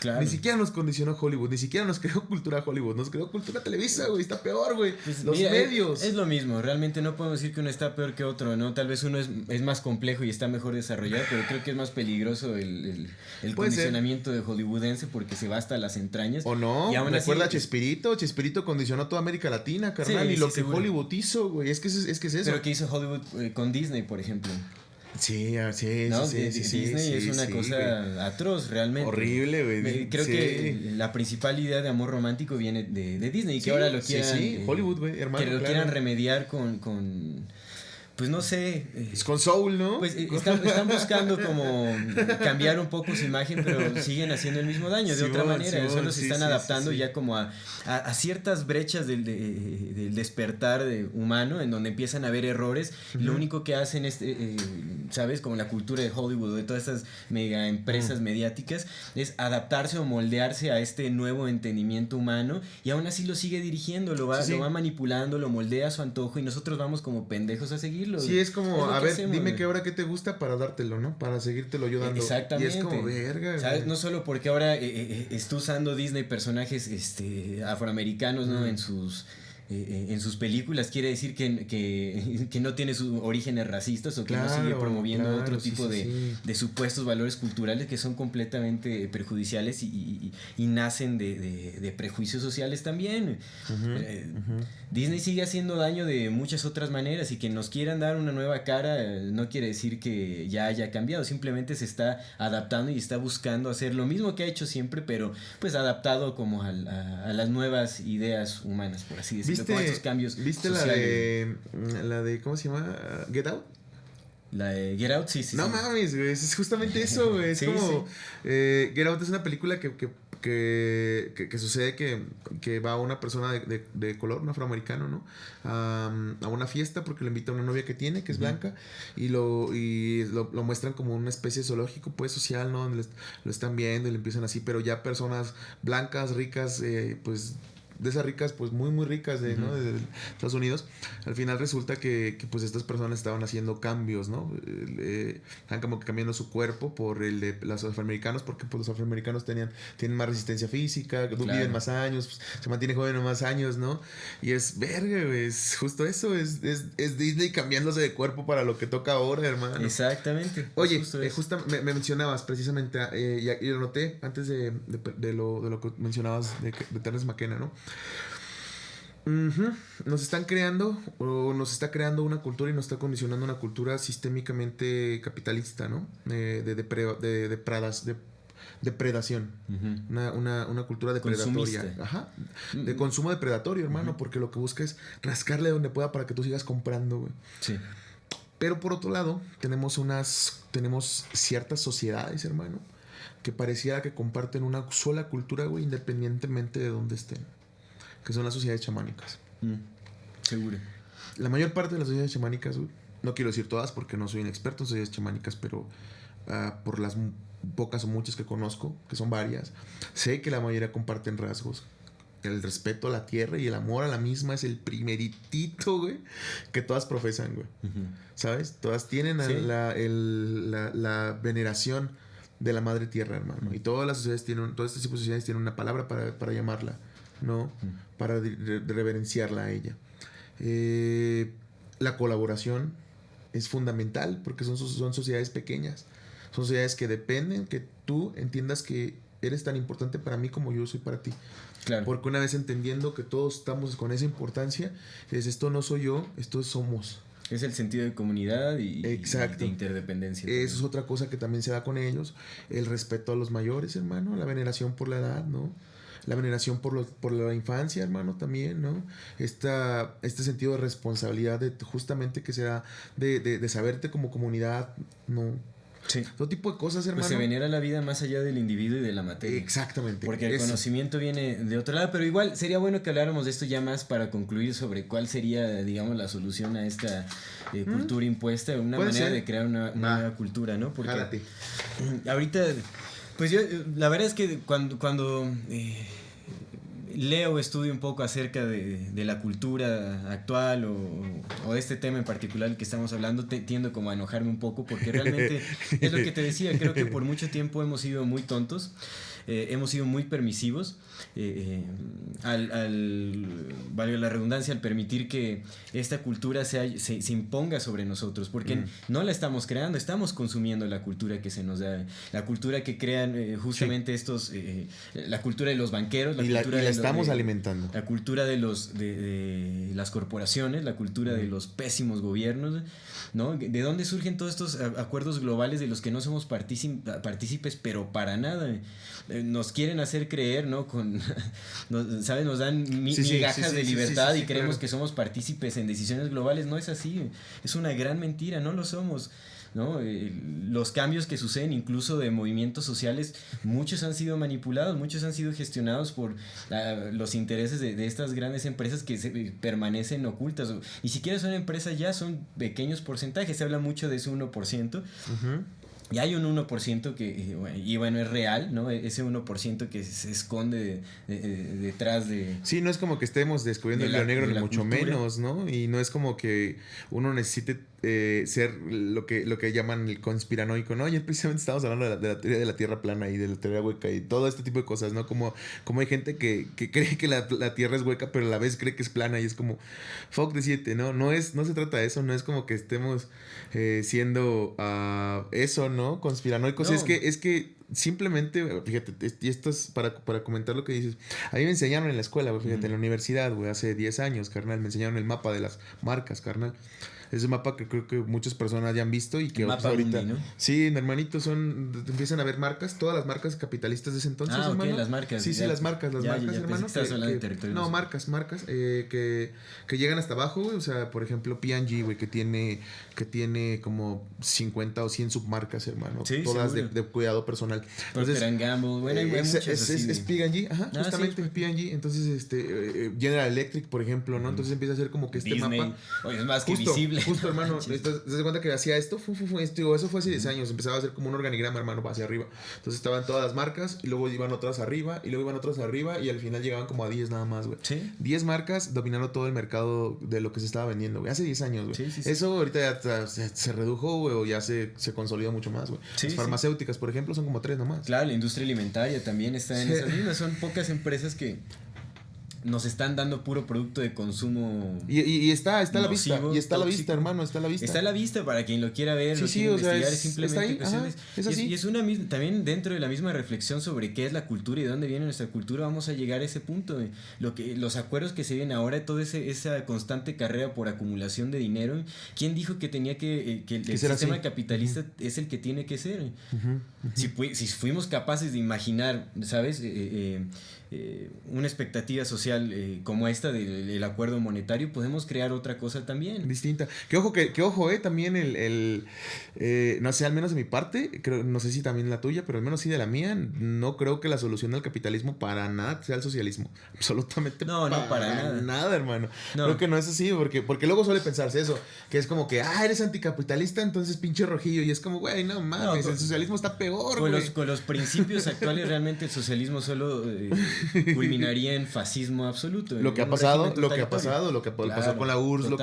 Claro. Ni siquiera nos condicionó Hollywood, ni siquiera nos creó cultura Hollywood, nos creó cultura Televisa, güey. Está peor, güey. Pues los medios. Es lo mismo, realmente no podemos decir que uno está peor que otro, ¿no? Tal vez uno es más complejo y está mejor desarrollado, pero creo que es más peligroso el condicionamiento de hollywoodense, porque se va hasta las entrañas. O no, recuerda a Chespirito. Chespirito condicionó toda América Latina, carnal, y lo que seguro. Hollywood hizo, güey. Es que es eso. Pero ¿qué hizo Hollywood con Disney, por ejemplo? Sí, Disney es una cosa güey. Atroz, realmente. Horrible, güey. Creo que la principal idea de amor romántico viene de Disney, y que ahora lo quieran... Hollywood, güey, hermano. Que lo quieran remediar con pues no sé. Es con Soul, ¿no? Pues están buscando como cambiar un poco su imagen, pero siguen haciendo el mismo daño de otra manera. Solo se están adaptando ya como a ciertas brechas del despertar humano, en donde empiezan a haber errores. Y lo único que hacen es, ¿sabes? Como la cultura de Hollywood, de todas estas mega empresas mediáticas, es adaptarse o moldearse a este nuevo entendimiento humano, y aún así lo sigue dirigiendo, lo va manipulando, lo moldea a su antojo, y nosotros vamos como pendejos a seguirlo. Sí, es como, a ver, dime qué hora que te gusta para dártelo, ¿no? Para seguírtelo yo dando. Exactamente. Y es como, verga, ¿sabes? No solo porque ahora está usando Disney personajes afroamericanos, ¿no? En sus en sus películas quiere decir que no tiene sus orígenes racistas o que no sigue promoviendo otro tipo de supuestos valores culturales que son completamente perjudiciales y nacen de prejuicios sociales también. Disney sigue haciendo daño de muchas otras maneras, y que nos quieran dar una nueva cara no quiere decir que ya haya cambiado, simplemente se está adaptando y está buscando hacer lo mismo que ha hecho siempre, pero pues adaptado como a las nuevas ideas humanas, por así decirlo, con estos cambios sociales. La de ¿cómo se llama? Get Out. La de Get Out, sí. No mames, güey, es justamente eso, güey. Es como Get Out es una película que sucede que va una persona de color, un afroamericano, ¿no? A una fiesta porque le invita a una novia que tiene, que es blanca, y lo muestran como una especie de zoológico, pues, social, ¿no? Donde lo están viendo y le empiezan así, pero ya personas blancas, ricas, pues de esas ricas, pues muy muy ricas ¿no? de Estados Unidos, al final resulta que pues estas personas estaban haciendo cambios, ¿no? Están como que cambiando su cuerpo por el de los afroamericanos, porque pues los afroamericanos tienen más resistencia física, viven más años, pues, se mantienen jóvenes más años, ¿no? Y es verga, güey, es justo eso, es Disney cambiándose de cuerpo para lo que toca ahora, hermano. Exactamente. Oye, justo me mencionabas precisamente, y lo noté antes de lo que mencionabas de Terence McKenna, ¿no? Nos están creando, o nos está creando una cultura y nos está condicionando una cultura sistémicamente capitalista, ¿no? De depredación. Una cultura depredatoria. Ajá. De consumo depredatorio, hermano, porque lo que busca es rascarle donde pueda para que tú sigas comprando, güey. Sí. Pero por otro lado, tenemos ciertas sociedades, hermano, que pareciera que comparten una sola cultura, güey, independientemente de dónde estén. Que son las sociedades chamánicas. Seguro. La mayor parte de las sociedades chamánicas, güey, no quiero decir todas porque no soy un experto en sociedades chamánicas, pero por las pocas o muchas que conozco, que son varias, sé que la mayoría comparten rasgos. El respeto a la tierra y el amor a la misma es el primeritito, güey, que todas profesan, güey. ¿Sabes? Todas tienen la veneración de la madre tierra, hermano. Y todas las sociedades todas estas tipos de sociedades tienen una palabra para llamarla, ¿no? Para reverenciarla a ella. La colaboración es fundamental porque son sociedades pequeñas. Son sociedades que dependen que tú entiendas que eres tan importante para mí como yo soy para ti. Claro. Porque una vez entendiendo que todos estamos con esa importancia, es esto no soy yo, esto somos. Es el sentido de comunidad y de interdependencia. Eso es otra cosa que también se da con ellos. El respeto a los mayores, hermano. La veneración por la edad, ¿no? La veneración por la infancia, hermano, también, ¿no? Este sentido de responsabilidad justamente que se da de saberte como comunidad, ¿no? Sí. Todo tipo de cosas, hermano. Pues se venera la vida más allá del individuo y de la materia. Exactamente. Porque el conocimiento viene de otro lado, pero igual sería bueno que habláramos de esto ya más para concluir sobre cuál sería, digamos, la solución a esta cultura impuesta, una manera de crear una nueva cultura, ¿no? Porque ahorita, pues yo, la verdad es que cuando leo o estudio un poco acerca de la cultura actual o de este tema en particular que estamos hablando, tiendo como a enojarme un poco porque realmente es lo que te decía, creo que por mucho tiempo hemos sido muy tontos, hemos sido muy permisivos, valga la redundancia, al permitir que esta cultura se imponga sobre nosotros, porque no la estamos creando, estamos consumiendo la cultura que se nos da, la cultura que crean justamente estos, la cultura de los banqueros, la estamos alimentando. La cultura de las corporaciones, la cultura de los pésimos gobiernos, ¿no? ¿De dónde surgen todos estos acuerdos globales de los que no somos partícipes, pero para nada? Nos quieren hacer creer, ¿no? ¿Sabes? Nos dan migajas de libertad y creemos que somos partícipes en decisiones globales. No es así, es una gran mentira, no lo somos, ¿no? Los cambios que suceden incluso de movimientos sociales, muchos han sido manipulados, muchos han sido gestionados por los intereses de estas grandes empresas que permanecen ocultas. Ni siquiera son empresas ya, son pequeños porcentajes, se habla mucho de ese 1%. Y hay un 1% y bueno, es real, ¿no? Ese 1% que se esconde detrás de... Sí, no es como que estemos descubriendo el hilo negro, ni mucho menos, ¿no? Y no es como que uno necesite ser lo que llaman el conspiranoico, ¿no? Y precisamente estamos hablando de la teoría de la Tierra plana y de la teoría hueca y todo este tipo de cosas, ¿no? Como hay gente que cree que la Tierra es hueca, pero a la vez cree que es plana y es como, fuck de 7, ¿no? No se trata de eso, no es como que estemos siendo eso, ¿no? Conspiranoicos. No. Es que simplemente, fíjate, y esto es para comentar lo que dices. A mí me enseñaron en la escuela, güey, fíjate, en la universidad, güey, hace 10 años, carnal, me enseñaron el mapa de las marcas, carnal. Es un mapa que creo que muchas personas ya han visto y que mapa ahorita... Mundi, ¿no? Sí, hermanito, empiezan a ver marcas, todas las marcas capitalistas de ese entonces, hermano. Las marcas. Sí, las marcas, hermano. Estás hablando de territorios. No, marcas, que llegan hasta abajo, güey, o sea, por ejemplo, P&G, güey, que tiene como 50 o 100 submarcas, hermano, sí, todas de cuidado personal. Procter & Gamble, bueno, hay muchas así. Es P&G, ajá, justamente sí, P&G, entonces, General Electric, por ejemplo, ¿no? Entonces empieza a ser como que este Disney. mapa... Oye, es más que visible. Justo, hermano, ¿te das cuenta que hacía esto? Eso fue hace 10 años. Empezaba a hacer como un organigrama, hermano, hacia arriba. Entonces estaban todas las marcas y luego iban otras arriba y luego iban otras arriba y al final llegaban como a 10 nada más, güey. ¿Sí? 10 marcas dominando todo el mercado de lo que se estaba vendiendo, güey. Hace 10 años, güey. Sí. Eso ahorita ya se redujo, güey, o ya se consolidó mucho más, güey. Las farmacéuticas, por ejemplo, son como 3 nomás. Claro, la industria alimentaria también está en esas mismas. Son pocas empresas que nos están dando puro producto de consumo. Y está nocivo, a la vista. Y está tóxico. a la vista, hermano. Está a la vista. Está a la vista para quien lo quiera ver, sí, lo quiera investigar. Es simplemente cuestiones. Es así. Y es una misma, también dentro de la misma reflexión sobre qué es la cultura y de dónde viene nuestra cultura, vamos a llegar a ese punto. Los acuerdos que se vienen ahora, toda esa constante carrera por acumulación de dinero. ¿Quién dijo que tenía que el sistema así? Capitalista es el que tiene que ser? Si fuimos capaces de imaginar, ¿sabes? Una expectativa social como esta del acuerdo monetario, podemos crear otra cosa también. Distinta. Que ojo, también no sé, al menos de mi parte, no sé si también la tuya, pero al menos sí de la mía, no creo que la solución al capitalismo para nada sea el socialismo. Absolutamente no, para nada. Nada, hermano. No. Creo que no es así, porque luego suele pensarse eso, que es como que, eres anticapitalista, entonces pinche rojillo, y es como, güey, no mames, el socialismo está peor, güey. Con los principios actuales, realmente el socialismo solo culminaría en fascismo absoluto. Lo que ha pasado, lo que pasó con la URSS, lo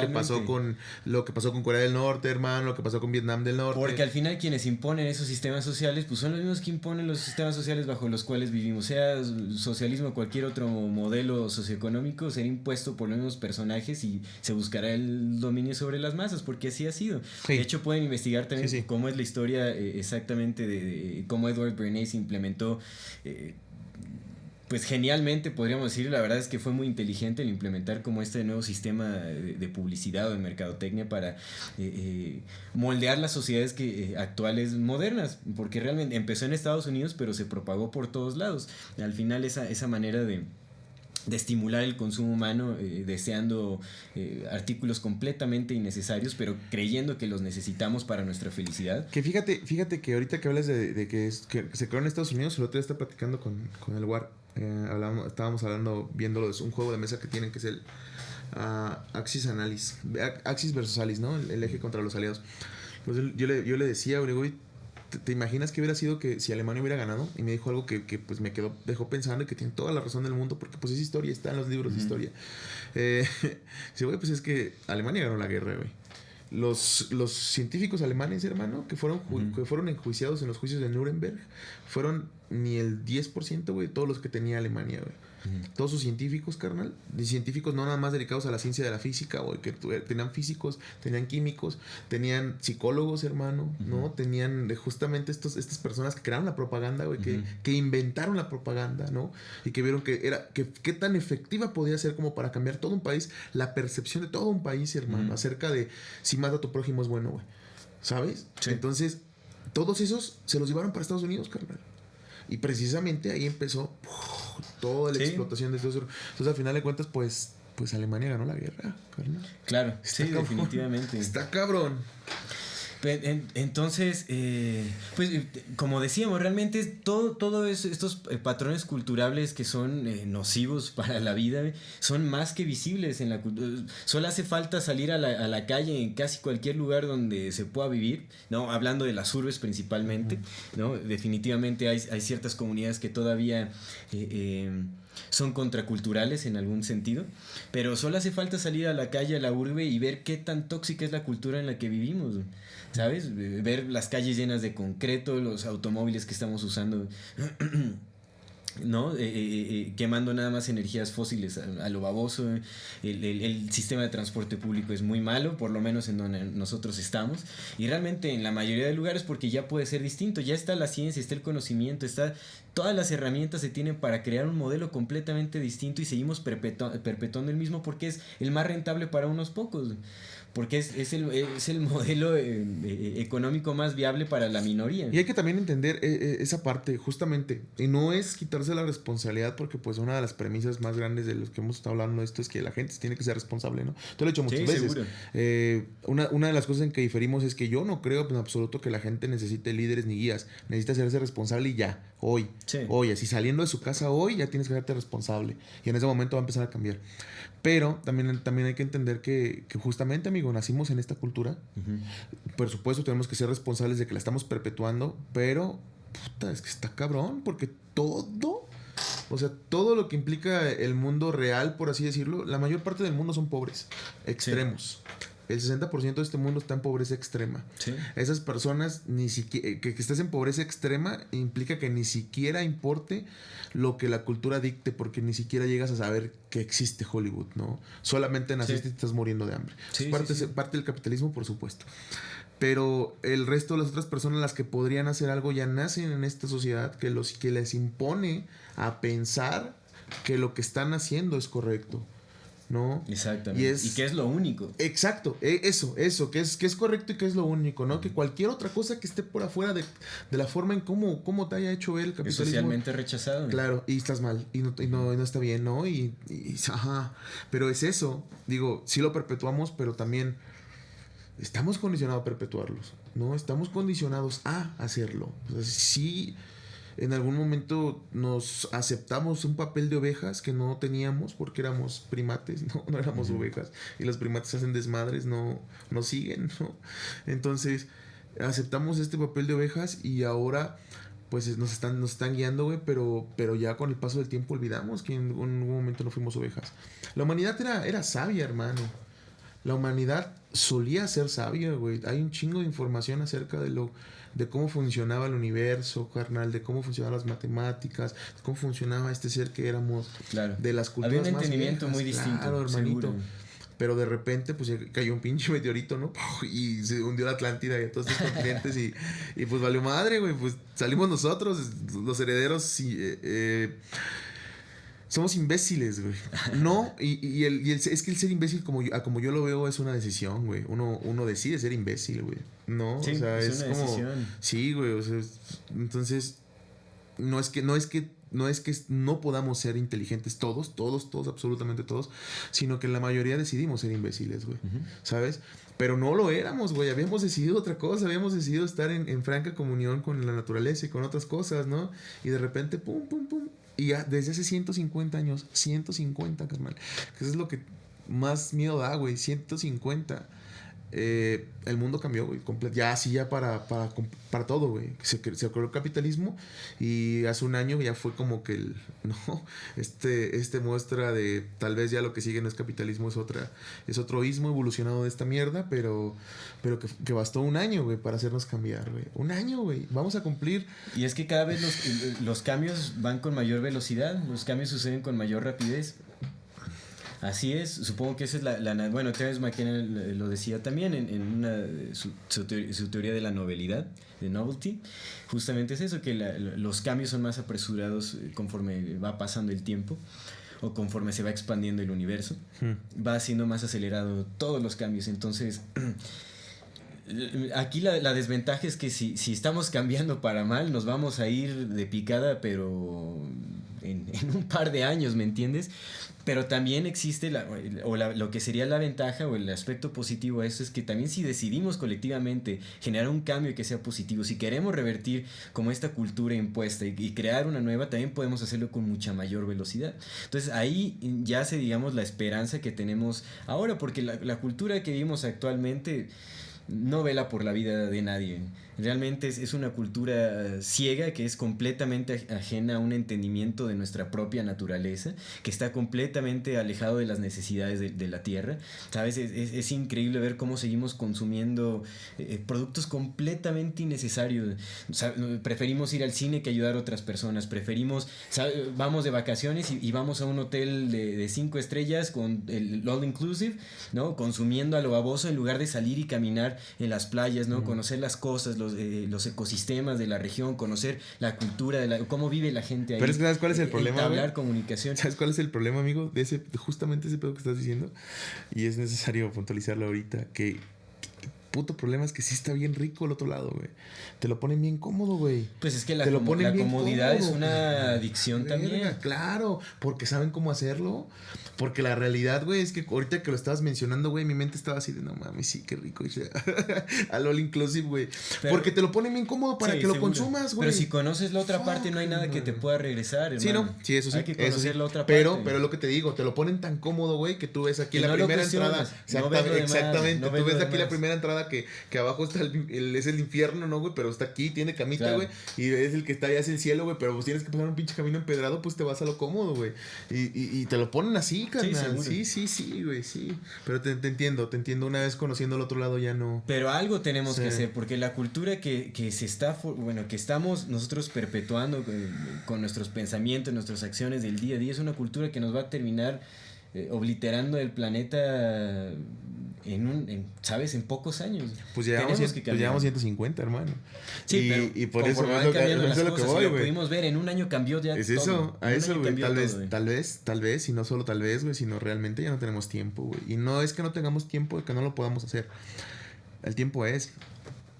que pasó con Corea del Norte, hermano, lo que pasó con Vietnam del Norte. Porque al final quienes imponen esos sistemas sociales, pues son los mismos que imponen los sistemas sociales bajo los cuales vivimos. Sea socialismo o cualquier otro modelo socioeconómico, será impuesto por los mismos personajes y se buscará el dominio sobre las masas, porque así ha sido. Sí. De hecho, pueden investigar también cómo es la historia exactamente de cómo Edward Bernays implementó... pues genialmente podríamos decir, la verdad es que fue muy inteligente el implementar como este nuevo sistema de publicidad o de mercadotecnia para moldear las sociedades actuales modernas, porque realmente empezó en Estados Unidos pero se propagó por todos lados. Al final esa manera de estimular el consumo humano deseando artículos completamente innecesarios, pero creyendo que los necesitamos para nuestra felicidad. Que fíjate que ahorita que hablas de que se creó en Estados Unidos, el otro día estaba platicando con el War. Estábamos hablando, viéndolo, es un juego de mesa que tienen, que es el Axis versus Alice, ¿no? El eje contra los aliados. Pues yo le decía, güey, ¿te imaginas qué hubiera sido que si Alemania hubiera ganado? Y me dijo algo que pues me dejó pensando y que tiene toda la razón del mundo, porque pues es historia, está en los libros de historia. Dice, güey, pues es que Alemania ganó la guerra, güey. Los científicos alemanes, hermano, que fueron enjuiciados en los juicios de Nuremberg, fueron ni el 10%, güey, de todos los que tenía Alemania, güey. Todos sus científicos, carnal, científicos no nada más dedicados a la ciencia de la física, güey, que tenían físicos, tenían químicos, tenían psicólogos, hermano, ¿no? Tenían justamente estas personas que crearon la propaganda, güey, que inventaron la propaganda, ¿no? Y que vieron que qué tan efectiva podía ser como para cambiar todo un país, la percepción de todo un país, hermano, acerca de si mata a tu prójimo es bueno, güey, ¿sabes? Sí. Entonces, todos esos se los llevaron para Estados Unidos, carnal. Y precisamente ahí empezó toda la explotación de estos. Entonces, al final de cuentas, pues Alemania ganó la guerra, carnal. Claro, sí, definitivamente. Está cabrón. Entonces, pues como decíamos, realmente todo estos patrones culturales que son nocivos para la vida son más que visibles en la cultura. Solo hace falta salir a la calle en casi cualquier lugar donde se pueda vivir, ¿no? Hablando de las urbes principalmente, ¿no? Definitivamente hay ciertas comunidades que todavía son contraculturales en algún sentido, pero solo hace falta salir a la calle, a la urbe y ver qué tan tóxica es la cultura en la que vivimos, ¿sabes? Ver las calles llenas de concreto, los automóviles que estamos usando, ¿no? Quemando nada más energías fósiles a lo baboso. El sistema de transporte público es muy malo, por lo menos en donde nosotros estamos, y realmente en la mayoría de lugares, porque ya puede ser distinto, ya está la ciencia, está el conocimiento, está, todas las herramientas se tienen para crear un modelo completamente distinto, y seguimos perpetuando el mismo porque es el más rentable para unos pocos, porque es el modelo económico más viable para la minoría. Y hay que también entender esa parte, justamente. Y no es quitarse la responsabilidad, porque pues una de las premisas más grandes de los que hemos estado hablando de esto es que la gente tiene que ser responsable, ¿no? Te lo he dicho muchas veces. Una de las cosas en que diferimos es que yo no creo en absoluto que la gente necesite líderes ni guías. Necesita hacerse responsable y ya, hoy. Sí. Hoy, así saliendo de su casa hoy, ya tienes que hacerte responsable. Y en ese momento va a empezar a cambiar. Pero también hay que entender que justamente, amigo, nacimos en esta cultura. Por supuesto, tenemos que ser responsables de que la estamos perpetuando, pero puta, es que está cabrón, porque todo lo que implica el mundo real, por así decirlo, la mayor parte del mundo son pobres, extremos. Sí. El 60% de este mundo está en pobreza extrema. Sí. Esas personas, ni siquiera que estés en pobreza extrema implica que ni siquiera importe lo que la cultura dicte, porque ni siquiera llegas a saber que existe Hollywood, ¿no? Solamente naciste y te estás muriendo de hambre. Sí, parte del capitalismo, por supuesto. Pero el resto de las otras personas, las que podrían hacer algo, ya nacen en esta sociedad que les impone a pensar que lo que están haciendo es correcto, ¿no? Exactamente. Y que es lo único. Exacto, eso, que es correcto y que es lo único, ¿no? Que cualquier otra cosa que esté por afuera de la forma en cómo te haya hecho ver el capitalismo es socialmente rechazado. Claro, y estás mal, y no está bien, ¿no? Y ajá, pero es eso, digo, sí lo perpetuamos, pero también estamos condicionados a perpetuarlos, ¿no? Estamos condicionados a hacerlo. O sea, sí, en algún momento nos aceptamos un papel de ovejas que no teníamos porque éramos primates, no éramos ovejas. Y los primates hacen desmadres, no siguen, ¿no? Entonces, aceptamos este papel de ovejas y ahora pues nos están guiando, güey, pero ya con el paso del tiempo olvidamos que en un momento no fuimos ovejas. La humanidad era sabia, hermano. La humanidad solía ser sabia, güey. Hay un chingo de información acerca de cómo funcionaba el universo, carnal, de cómo funcionaban las matemáticas, de cómo funcionaba este ser que éramos, claro, de las culturas más había un entendimiento viejas, muy distinto, claro, hermanito. Seguro. Pero de repente, pues cayó un pinche meteorito, ¿no? Y se hundió la Atlántida y a todos estos continentes y pues valió madre, güey. Pues salimos nosotros, los herederos, somos imbéciles, güey. No, es que el ser imbécil, como yo lo veo, es una decisión, güey. Uno decide ser imbécil, güey. No, sí, o sea, es una como decisión. Sí, güey, o sea, entonces no es que no podamos ser inteligentes todos, absolutamente todos, sino que la mayoría decidimos ser imbéciles, güey. ¿Sabes? Pero no lo éramos, güey. Habíamos decidido otra cosa. Habíamos decidido estar en franca comunión con la naturaleza y con otras cosas, ¿no? Y de repente, pum, pum, pum. Y ya desde hace 150 años, 150, carnal, que eso es lo que más miedo da, güey, 150. El mundo cambió, güey, ya para todo, güey. Se creó el capitalismo y hace un año ya fue como que muestra de tal vez ya lo que sigue no es capitalismo, es otro ismo evolucionado de esta mierda, pero que bastó un año, güey, para hacernos cambiar, güey. Un año, güey. Vamos a cumplir. Y es que cada vez los cambios van con mayor velocidad, los cambios suceden con mayor rapidez. Así es, supongo que esa es bueno, Terence McKenna lo decía también en su teoría de la novelidad, de novelty. Justamente es eso, que los cambios son más apresurados conforme va pasando el tiempo o conforme se va expandiendo el universo. Va siendo más acelerado todos los cambios. Entonces, aquí la desventaja es que si estamos cambiando para mal, nos vamos a ir de picada, pero en un par de años, ¿me entiendes? Pero también existe lo que sería la ventaja o el aspecto positivo a eso es que también si decidimos colectivamente generar un cambio que sea positivo, si queremos revertir como esta cultura impuesta y crear una nueva, también podemos hacerlo con mucha mayor velocidad. Entonces ahí yace, digamos, la esperanza que tenemos ahora, porque la cultura que vivimos actualmente no vela por la vida de nadie. Realmente es una cultura ciega que es completamente ajena a un entendimiento de nuestra propia naturaleza, que está completamente alejado de las necesidades de la tierra. ¿Sabes? Es increíble ver cómo seguimos consumiendo productos completamente innecesarios. O sea, preferimos ir al cine que ayudar a otras personas. Preferimos, vamos de vacaciones y vamos a un hotel de 5 estrellas con el all inclusive, ¿no? Consumiendo a lo baboso en lugar de salir y caminar en las playas, ¿no? Conocer las cosas, los ecosistemas de la región, conocer la cultura, cómo vive la gente ahí. Pero es que ¿sabes cuál es el problema? Hablar comunicación. ¿Sabes cuál es el problema, amigo? Justamente ese pedo que estás diciendo. Y es necesario puntualizarlo ahorita. Que puto problema es que sí está bien rico el otro lado, güey. Te lo ponen bien cómodo, güey. Pues es que la comodidad cómodo, es una adicción también. Claro, porque saben cómo hacerlo. Porque la realidad, güey, es que ahorita que lo estabas mencionando, güey, mi mente estaba así de, no mames, sí, qué rico. Al all inclusive, güey. Porque te lo ponen bien cómodo para que lo consumas, güey. Pero si conoces la otra parte, no hay nada que te pueda regresar, hermano. Sí, no, sí, eso sí. Hay que conocer la otra parte. Pero lo que te digo, te lo ponen tan cómodo, güey, que tú ves aquí la primera entrada. Exactamente. Tú ves aquí la primera entrada que abajo está es el infierno, ¿no, güey? Pero está aquí, tiene camita, güey. Y es el que está allá, es el cielo, güey. Pero pues tienes que pasar un pinche camino empedrado, pues te vas a lo cómodo, güey. Y te lo ponen así, carnal. Sí, güey, sí. Pero te entiendo. Una vez conociendo al otro lado ya no. Pero algo tenemos que hacer, porque la cultura que se está, que estamos nosotros perpetuando con nuestros pensamientos, nuestras acciones del día a día, es una cultura que nos va a terminar obliterando el planeta ¿sabes? En pocos años. Pues llevamos 150, hermano. Sí, y por eso es lo que voy, güey. Pudimos ver, en un año cambió ya es todo. A eso, güey. Tal vez, y no solo tal vez, güey, sino realmente ya no tenemos tiempo, güey. Y no es que no tengamos tiempo, es que no lo podamos hacer. El tiempo es,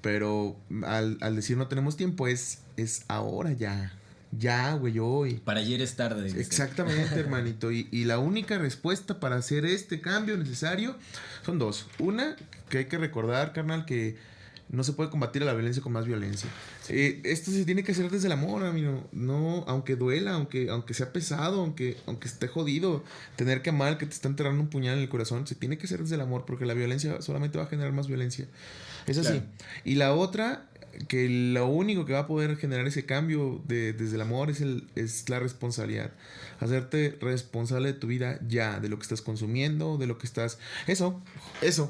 pero al decir no tenemos tiempo es ahora ya. Ya, güey, hoy. Para ayer es tarde. Exactamente, hermanito. Y la única respuesta para hacer este cambio necesario son dos. Una, que hay que recordar, carnal, que no se puede combatir a la violencia con más violencia. Esto se tiene que hacer desde el amor, amigo. No, aunque duela, aunque sea pesado, aunque esté jodido, tener que amar que te está enterrando un puñal en el corazón, se tiene que hacer desde el amor, porque la violencia solamente va a generar más violencia. Es así. Claro. Y la otra, que lo único que va a poder generar ese cambio desde el amor es la responsabilidad. Hacerte responsable de tu vida ya, de lo que estás consumiendo, de lo que estás... Eso,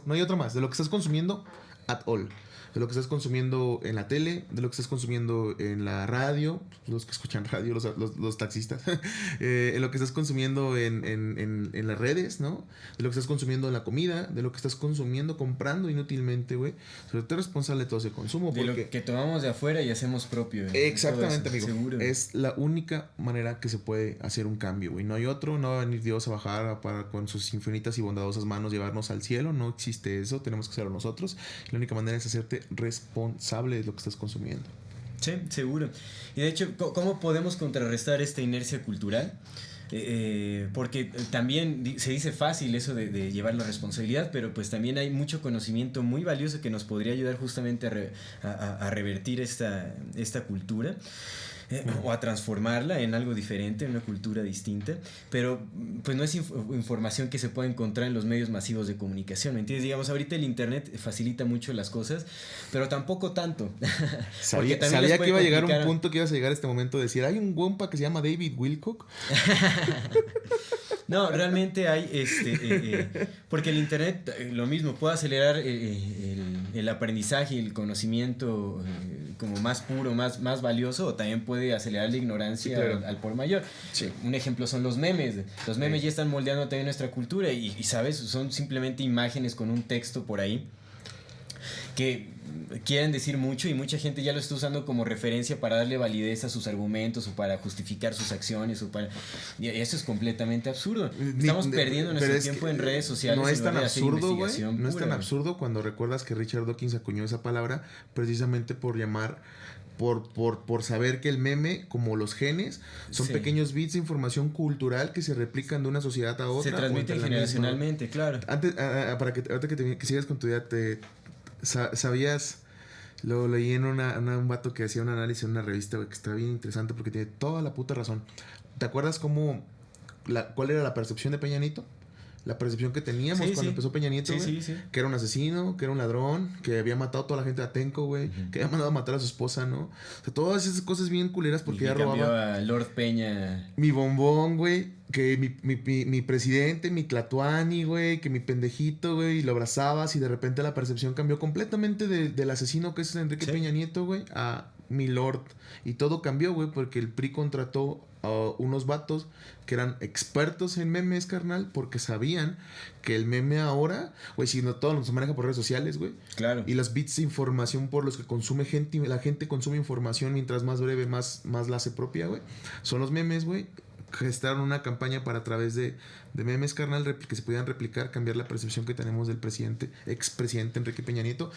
no hay otra más. De lo que estás consumiendo at all. De lo que estás consumiendo en la tele, de lo que estás consumiendo en la radio, los que escuchan radio, los taxistas, en lo que estás consumiendo en las redes, ¿no? De lo que estás consumiendo en la comida, de lo que estás consumiendo, comprando inútilmente, güey. Sobre todo responsable de todo ese consumo. De porque... lo que tomamos de afuera y hacemos propio. Exactamente, amigo. Seguro. Es la única manera que se puede hacer un cambio, güey. No hay otro, no va a venir Dios a bajar para con sus infinitas y bondadosas manos llevarnos al cielo, no existe eso, tenemos que hacerlo nosotros. La única manera es hacerte responsable de lo que estás consumiendo. Sí, seguro. Y de hecho, ¿cómo podemos contrarrestar esta inercia cultural? Porque también se dice fácil eso de llevar la responsabilidad, pero pues también hay mucho conocimiento muy valioso que nos podría ayudar justamente a revertir esta cultura. O a transformarla en algo diferente, en una cultura distinta, pero pues no es información que se pueda encontrar en los medios masivos de comunicación, ¿me entiendes? Digamos, ahorita el internet facilita mucho las cosas, pero tampoco tanto. Sabía que iba a llegar un punto, que ibas a llegar a este momento de decir, hay un compa que se llama David Wilcock. No, realmente hay porque el internet lo mismo puede acelerar el aprendizaje y el conocimiento como más puro, más valioso, o también puede acelerar la ignorancia, sí, claro, al por mayor. Sí. Un ejemplo son los memes. Los memes ya están moldeando también nuestra cultura y sabes, son simplemente imágenes con un texto por ahí que quieren decir mucho y mucha gente ya lo está usando como referencia para darle validez a sus argumentos o para justificar sus acciones y eso es completamente absurdo. Estamos perdiendo nuestro tiempo en redes sociales. No es tan absurdo, güey. No es tan absurdo cuando recuerdas que Richard Dawkins acuñó esa palabra precisamente por llamar por saber que el meme, como los genes, son pequeños bits de información cultural que se replican de una sociedad a otra. Se transmiten generacionalmente, claro. Antes, para que ahorita que sigas con tu idea, ¿sabías? Lo leí en un vato que hacía un análisis en una revista, güey, que está bien interesante porque tiene toda la puta razón. ¿Te acuerdas cuál era la percepción de Peña Nieto? la percepción que teníamos cuando empezó Peña Nieto, güey. Que era un asesino, que era un ladrón, que había matado a toda la gente de Atenco, güey. Que había mandado a matar a su esposa, ¿no? O sea, todas esas cosas bien culeras porque ya robaba. A Lord Peña. Mi bombón, güey. Que mi presidente, mi Tlatuani, güey. Que mi pendejito, güey. Y lo abrazabas y de repente la percepción cambió completamente del asesino que es Enrique Peña Nieto, güey. A mi Lord. Y todo cambió, güey, porque el PRI contrató a unos vatos que eran expertos en memes, carnal, porque sabían que el meme ahora, güey, si no todo se maneja por redes sociales, güey. Claro. Y las bits de información por los que consume gente, la gente consume información mientras más breve, más la hace propia, güey. Son los memes, güey. Gestaron una campaña para a través de memes, carnal, que se pudieran replicar, cambiar la percepción que tenemos del expresidente Enrique Peña Nieto.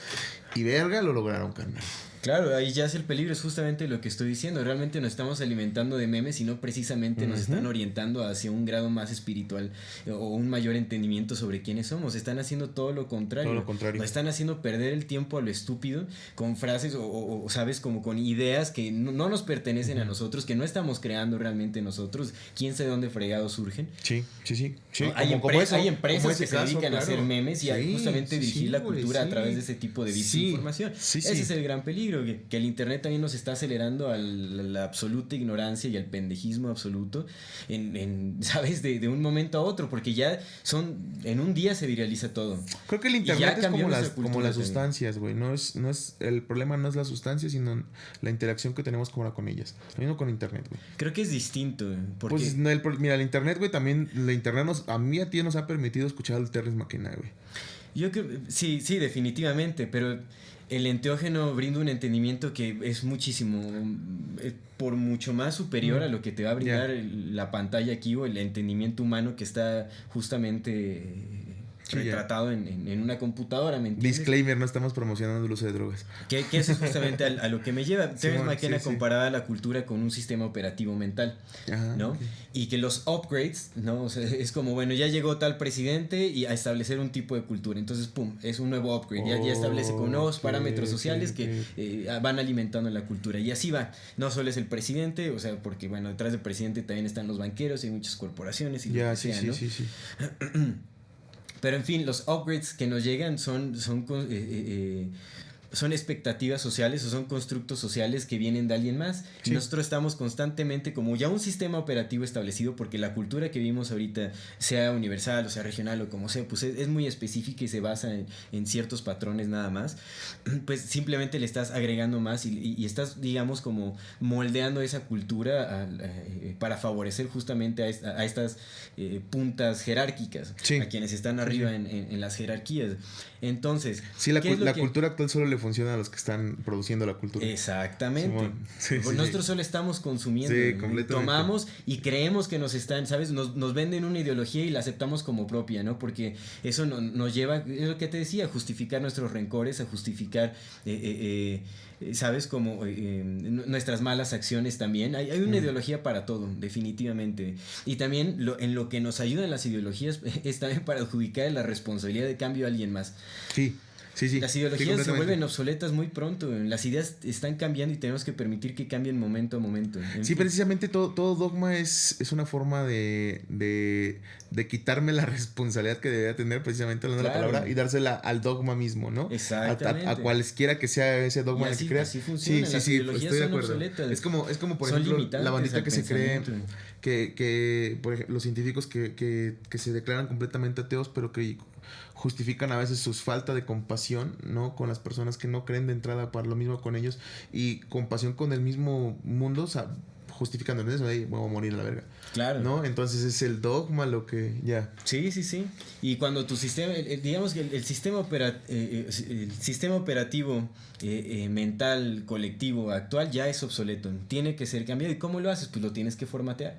Y verga, lo lograron, carnal. Claro, ahí ya es el peligro, es justamente lo que estoy diciendo. Realmente nos estamos alimentando de memes, sino precisamente nos están orientando hacia un grado más espiritual o un mayor entendimiento sobre quiénes somos. Están haciendo todo lo contrario. Nos están haciendo perder el tiempo a lo estúpido con frases o sabes, como con ideas que no nos pertenecen a nosotros, que no estamos creando realmente nosotros. ¿Quién sabe dónde fregados surgen? Sí. ¿No? Hay empresas que se dedican a hacer memes y a justamente dirigir la cultura a través de ese tipo de desinformación. Ese es el gran peligro. Que el internet también nos está acelerando a la absoluta ignorancia y al pendejismo absoluto ¿sabes? De un momento a otro, porque ya en un día se viraliza todo. Creo que el internet es como las sustancias, güey. El problema no es la sustancia, sino la interacción que tenemos con ellas. Lo mismo con internet, güey. Creo que es distinto. Porque... Pues mira, el internet, güey, también a mí y a ti nos ha permitido escuchar al Terrence McKenna, güey. Yo creo, sí, definitivamente, pero el enteógeno brinda un entendimiento que es muchísimo, por mucho más superior a lo que te va a brindar la pantalla aquí o el entendimiento humano que está justamente retratado en una computadora, ¿me entiendes? Disclaimer, no estamos promocionando el uso de drogas. Que eso es justamente a lo que me lleva. Terence McKenna comparaba la cultura con un sistema operativo mental, ¿no? Okay. Y que los upgrades, ¿no? O sea, es como, bueno, ya llegó tal presidente y a establecer un tipo de cultura. Entonces, pum, es un nuevo upgrade. Ya establece con nuevos parámetros sociales que van alimentando la cultura. Y así va. No solo es el presidente, o sea, porque, bueno, detrás del presidente también están los banqueros y muchas corporaciones y lo que sea, ¿no? Sí. Pero en fin, los upgrades que nos llegan son expectativas sociales o son constructos sociales que vienen de alguien más. Sí. Nosotros estamos constantemente como ya un sistema operativo establecido, porque la cultura que vivimos ahorita, sea universal o sea regional o como sea, pues es muy específica y se basa en ciertos patrones nada más. Pues simplemente le estás agregando más y estás, digamos, como moldeando esa cultura para favorecer justamente a estas puntas jerárquicas, a quienes están arriba en las jerarquías. Entonces, sí, la cultura actual solo le funciona a los que están produciendo la cultura. Exactamente. Nosotros solo estamos consumiendo, tomamos y creemos que nos están, ¿sabes? Nos venden una ideología y la aceptamos como propia, ¿no? Porque eso nos lleva, es lo que te decía, a justificar nuestros rencores, a justificar ¿sabes? Como nuestras malas acciones también. Hay una ideología para todo, definitivamente. Y también en lo que nos ayudan las ideologías es también para adjudicar la responsabilidad de cambio a alguien más. Sí. Las ideologías se vuelven obsoletas muy pronto. Las ideas están cambiando y tenemos que permitir que cambien momento a momento. Precisamente todo dogma es una forma de quitarme la responsabilidad que debería tener, precisamente hablando de la palabra, y dársela al dogma mismo, ¿no? Exactamente. A cualesquiera que sea ese dogma así, que creas. Así funciona. Las ideologías estoy de son acuerdo. obsoletas. Es como por ejemplo, la bandita que se cree que por ejemplo, los científicos que se declaran completamente ateos, pero que justifican a veces su falta de compasión, ¿no? Con las personas que no creen de entrada, para lo mismo con ellos, y compasión con el mismo mundo, o sea, justificando en eso, ahí voy a morir a la verga. Claro. ¿No? Entonces es el dogma lo que ya. Sí. Y cuando tu sistema, digamos que el sistema operativo mental colectivo actual ya es obsoleto, tiene que ser cambiado. ¿Y cómo lo haces? Pues lo tienes que formatear.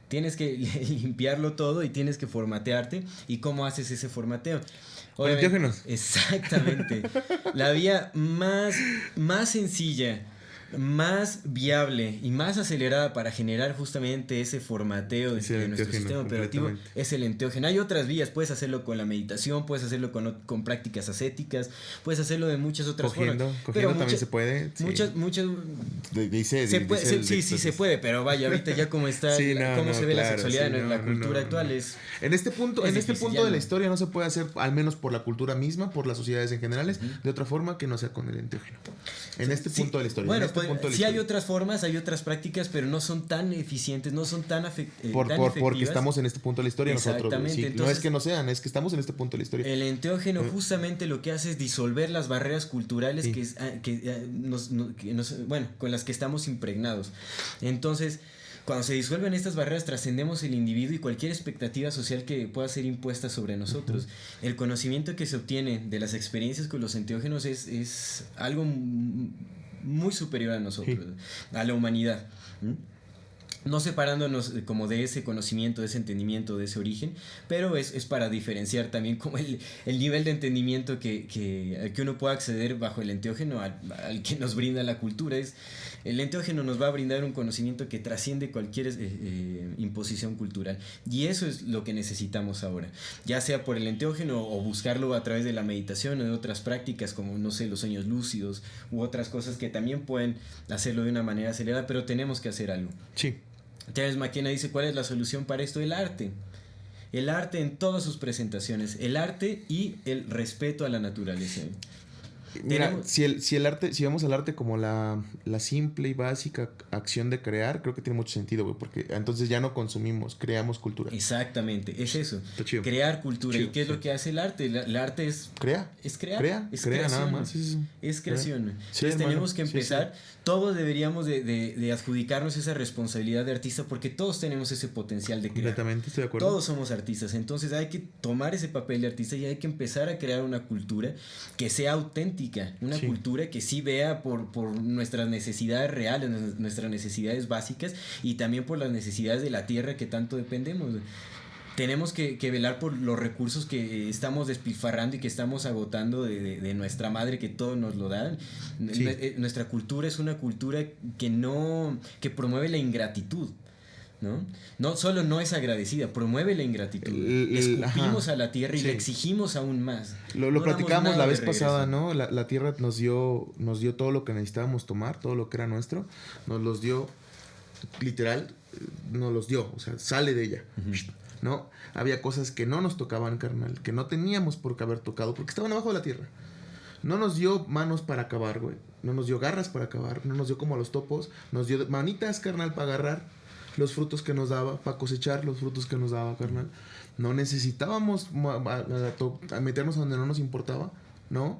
Tienes que limpiarlo todo y tienes que formatearte. ¿Y cómo haces ese formateo? Enteógenos. Exactamente. La vía más sencilla, más viable y más acelerada para generar justamente ese formateo de nuestro sistema operativo es el enteógeno. Hay otras vías, puedes hacerlo con la meditación, puedes hacerlo con prácticas ascéticas, puedes hacerlo de muchas otras formas. Cogiendo también se puede. Muchas dice sí, se puede, pero vaya, ahorita ya como está, sí, cómo se ve la sexualidad sí, en la cultura actual es... En este punto de la historia no se puede hacer, al menos por la cultura misma, por las sociedades en generales, de otra forma que no sea con el enteógeno. En este punto de la historia. Bueno, sí hay otras formas, hay otras prácticas, pero no son tan eficientes, no son tan efectivas. Porque estamos en este punto de la historia nosotros. Exactamente. Sí, Entonces, no es que no sean, es que estamos en este punto de la historia. El enteógeno justamente lo que hace es disolver las barreras culturales con las que estamos impregnados. Entonces, cuando se disuelven estas barreras, trascendemos el individuo y cualquier expectativa social que pueda ser impuesta sobre nosotros. El conocimiento que se obtiene de las experiencias con los enteógenos es algo muy superior a nosotros, a la humanidad. No separándonos como de ese conocimiento, de ese entendimiento, de ese origen, pero es para diferenciar también como el nivel de entendimiento al que uno pueda acceder bajo el enteógeno al que nos brinda la cultura. El enteógeno nos va a brindar un conocimiento que trasciende cualquier imposición cultural, y eso es lo que necesitamos ahora, ya sea por el enteógeno o buscarlo a través de la meditación o de otras prácticas como, no sé, los sueños lúcidos u otras cosas que también pueden hacerlo de una manera acelerada, pero tenemos que hacer algo. Sí. Terence McKenna dice, ¿cuál es la solución para esto? El arte. El arte en todas sus presentaciones. El arte y el respeto a la naturaleza. Mira, si vemos al arte como la simple y básica acción de crear, creo que tiene mucho sentido, güey, porque entonces ya no consumimos, creamos cultura. Exactamente, es eso. Crear cultura. ¿Y qué es lo que hace el arte? El arte es... Crea. Es crear. Es creación, nada más. Es creación. Sí, entonces tenemos que empezar. Todos deberíamos de adjudicarnos esa responsabilidad de artista, porque todos tenemos ese potencial de crear. Completamente, estoy de acuerdo. Todos somos artistas, entonces hay que tomar ese papel de artista y hay que empezar a crear una cultura que sea auténtica. Una cultura que sí vea por nuestras necesidades reales, nuestras necesidades básicas, y también por las necesidades de la tierra que tanto dependemos. Tenemos que velar por los recursos que estamos despilfarrando y que estamos agotando de nuestra madre, que todo nos lo da. Nuestra cultura es una cultura que promueve la ingratitud. No solo no es agradecida, promueve la ingratitud. Escupimos a la tierra y le exigimos aún más. Lo platicamos la vez pasada, ¿no? La tierra nos dio todo lo que necesitábamos tomar, todo lo que era nuestro, nos los dio, literal, nos los dio, o sea, sale de ella, ¿no? Había cosas que no nos tocaban, carnal, que no teníamos por qué haber tocado, porque estaban abajo de la tierra. No nos dio manos para cavar, güey, no nos dio garras para cavar, no nos dio como a los topos, nos dio manitas, carnal, para agarrar los frutos que nos daba, para cosechar los frutos que nos daba, carnal. No necesitábamos meternos a donde no nos importaba, ¿no?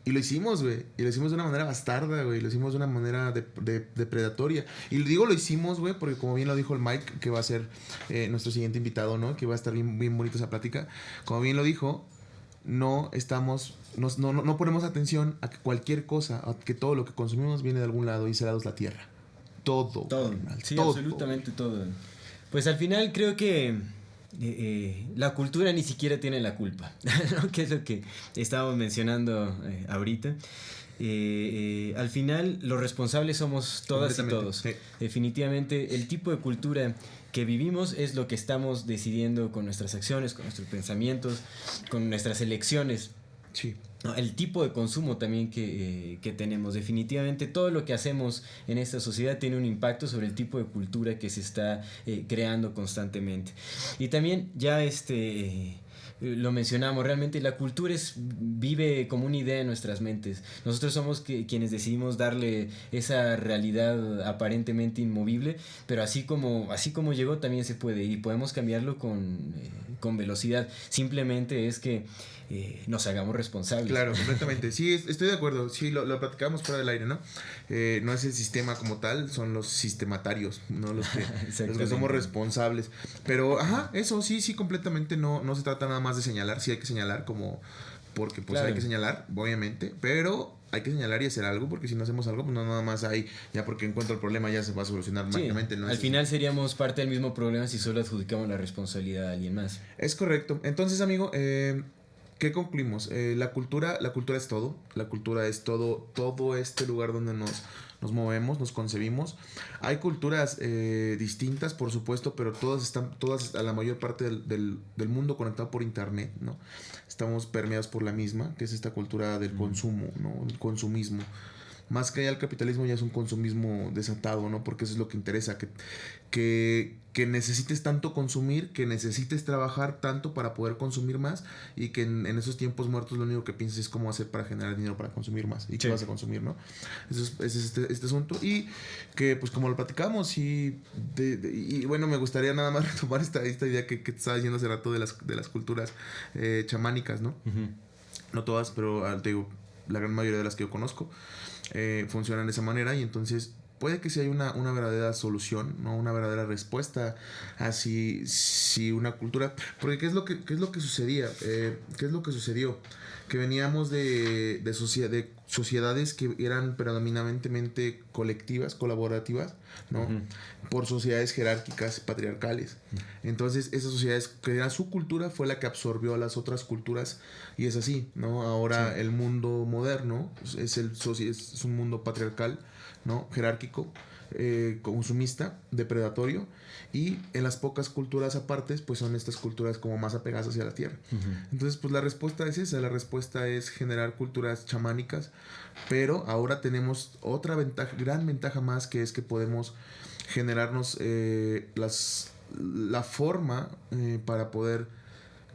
Y lo hicimos, güey. Y lo hicimos de una manera bastarda, güey. Lo hicimos de una manera depredatoria. Y digo lo hicimos, güey, porque como bien lo dijo el Mike, que va a ser nuestro siguiente invitado, ¿no? Que va a estar bien, bien bonita esa plática. Como bien lo dijo, no ponemos atención a que cualquier cosa, a que todo lo que consumimos viene de algún lado y ese lado es la tierra. Todo. Sí, todo. Absolutamente todo. Pues al final creo que la cultura ni siquiera tiene la culpa, ¿no? Que es lo que estábamos mencionando ahorita. Al final los responsables somos todas y todos. Sí. Definitivamente el tipo de cultura que vivimos es lo que estamos decidiendo con nuestras acciones, con nuestros pensamientos, con nuestras elecciones. Sí. El tipo de consumo también que tenemos. Definitivamente todo lo que hacemos en esta sociedad tiene un impacto sobre el tipo de cultura que se está creando constantemente. Y también ya lo mencionamos, realmente la cultura vive como una idea en nuestras mentes. Nosotros somos quienes decidimos darle esa realidad aparentemente inmovible, pero así como llegó también se puede, y podemos cambiarlo con velocidad. Simplemente es que nos hagamos responsables. Claro, completamente. Sí, estoy de acuerdo. Sí, lo platicamos fuera del aire, ¿no? No es el sistema como tal, son los sistematarios, ¿no? Los que somos responsables. Pero, eso sí, completamente no se trata nada más de señalar. Sí hay que señalar porque pues hay que señalar, obviamente, pero hay que señalar y hacer algo, porque si no hacemos algo, pues no nada más ya porque encuentro el problema ya se va a solucionar mágicamente. ¿No? Al final seríamos parte del mismo problema si solo adjudicamos la responsabilidad a alguien más. Es correcto. Entonces, amigo, ¿qué concluimos? La cultura es todo. La cultura es todo este lugar donde nos movemos, nos concebimos. Hay culturas distintas, por supuesto, pero todas a la mayor parte del mundo conectado por internet, ¿no? Estamos permeados por la misma, que es esta cultura del consumo, ¿no? El consumismo. más que allá el capitalismo ya es un consumismo desatado, ¿no? Porque eso es lo que interesa, que necesites tanto consumir, que necesites trabajar tanto para poder consumir más y que en esos tiempos muertos lo único que piensas es cómo hacer para generar dinero para consumir más y qué vas a consumir, ¿no? Eso es este asunto y que pues como lo platicamos y bueno, me gustaría nada más retomar esta idea que te estaba diciendo hace rato de las culturas chamánicas, ¿no? Uh-huh. No todas, pero te digo, la gran mayoría de las que yo conozco funcionan de esa manera y entonces puede que sí haya una verdadera solución, ¿no? Una verdadera respuesta a si una cultura... Porque ¿qué es lo que sucedía? ¿Qué es lo que sucedió? Que veníamos de sociedades que eran predominantemente colectivas, colaborativas, ¿no? Uh-huh. Por sociedades jerárquicas, patriarcales. Uh-huh. Entonces, esas sociedades, que era su cultura, fue la que absorbió a las otras culturas y es así, ¿no? Ahora sí. El mundo moderno es un mundo patriarcal, ¿no? Jerárquico, consumista, depredatorio, y en las pocas culturas apartes pues son estas culturas como más apegadas hacia la tierra. Uh-huh. Entonces pues la respuesta es esa, la respuesta es generar culturas chamánicas, pero ahora tenemos otra gran ventaja más, que es que podemos generarnos la forma para poder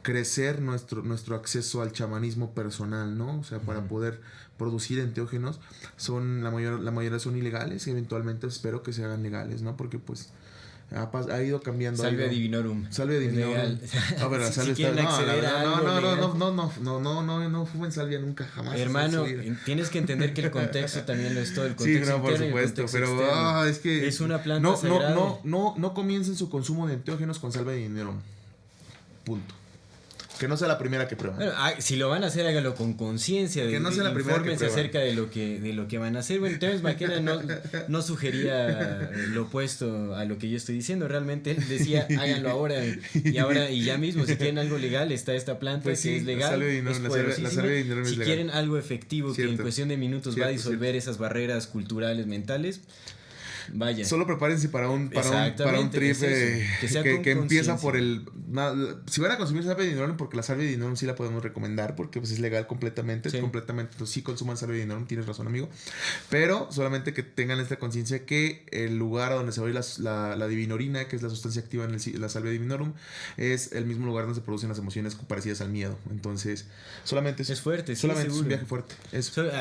crecer nuestro acceso al chamanismo personal, ¿no? O sea, para poder producir enteógenos, la mayoría son ilegales y eventualmente espero que se hagan legales, ¿no? Porque pues ha ido cambiando. Salvia divinorum. Salvia divinorum. A ver, la salvia no fumen salvia nunca, jamás. Hermano, tienes que entender que el contexto también lo es todo. El contexto sí, no, por supuesto, pero es que es una planta sagrada. No comiencen su consumo de enteógenos con salvia divinorum. Punto. Que no sea la primera que prueban. Bueno, si lo van a hacer, hágalo con conciencia. Que no sea la primera que prueban. Acerca de lo que van a hacer. Bueno, Terence McKenna no sugería lo opuesto a lo que yo estoy diciendo. Realmente él decía, háganlo ahora y ya mismo. Si quieren algo legal, está esta planta pues que es legal. La salvia divinorum es legal. Si quieren algo efectivo, cierto, que en cuestión de minutos va a disolver esas barreras culturales, mentales, vaya. Solo prepárense para un trip que empieza por si van a consumir salvia divinorum, porque la salvia divinorum sí la podemos recomendar porque pues es legal completamente, sí. Entonces sí consuman salvia divinorum, tienes razón, amigo, pero solamente que tengan esta conciencia que el lugar a donde se va a ir la divinorina, que es la sustancia activa en la salvia divinorum, es el mismo lugar donde se producen las emociones parecidas al miedo. Entonces solamente es fuerte, solamente es un viaje fuerte.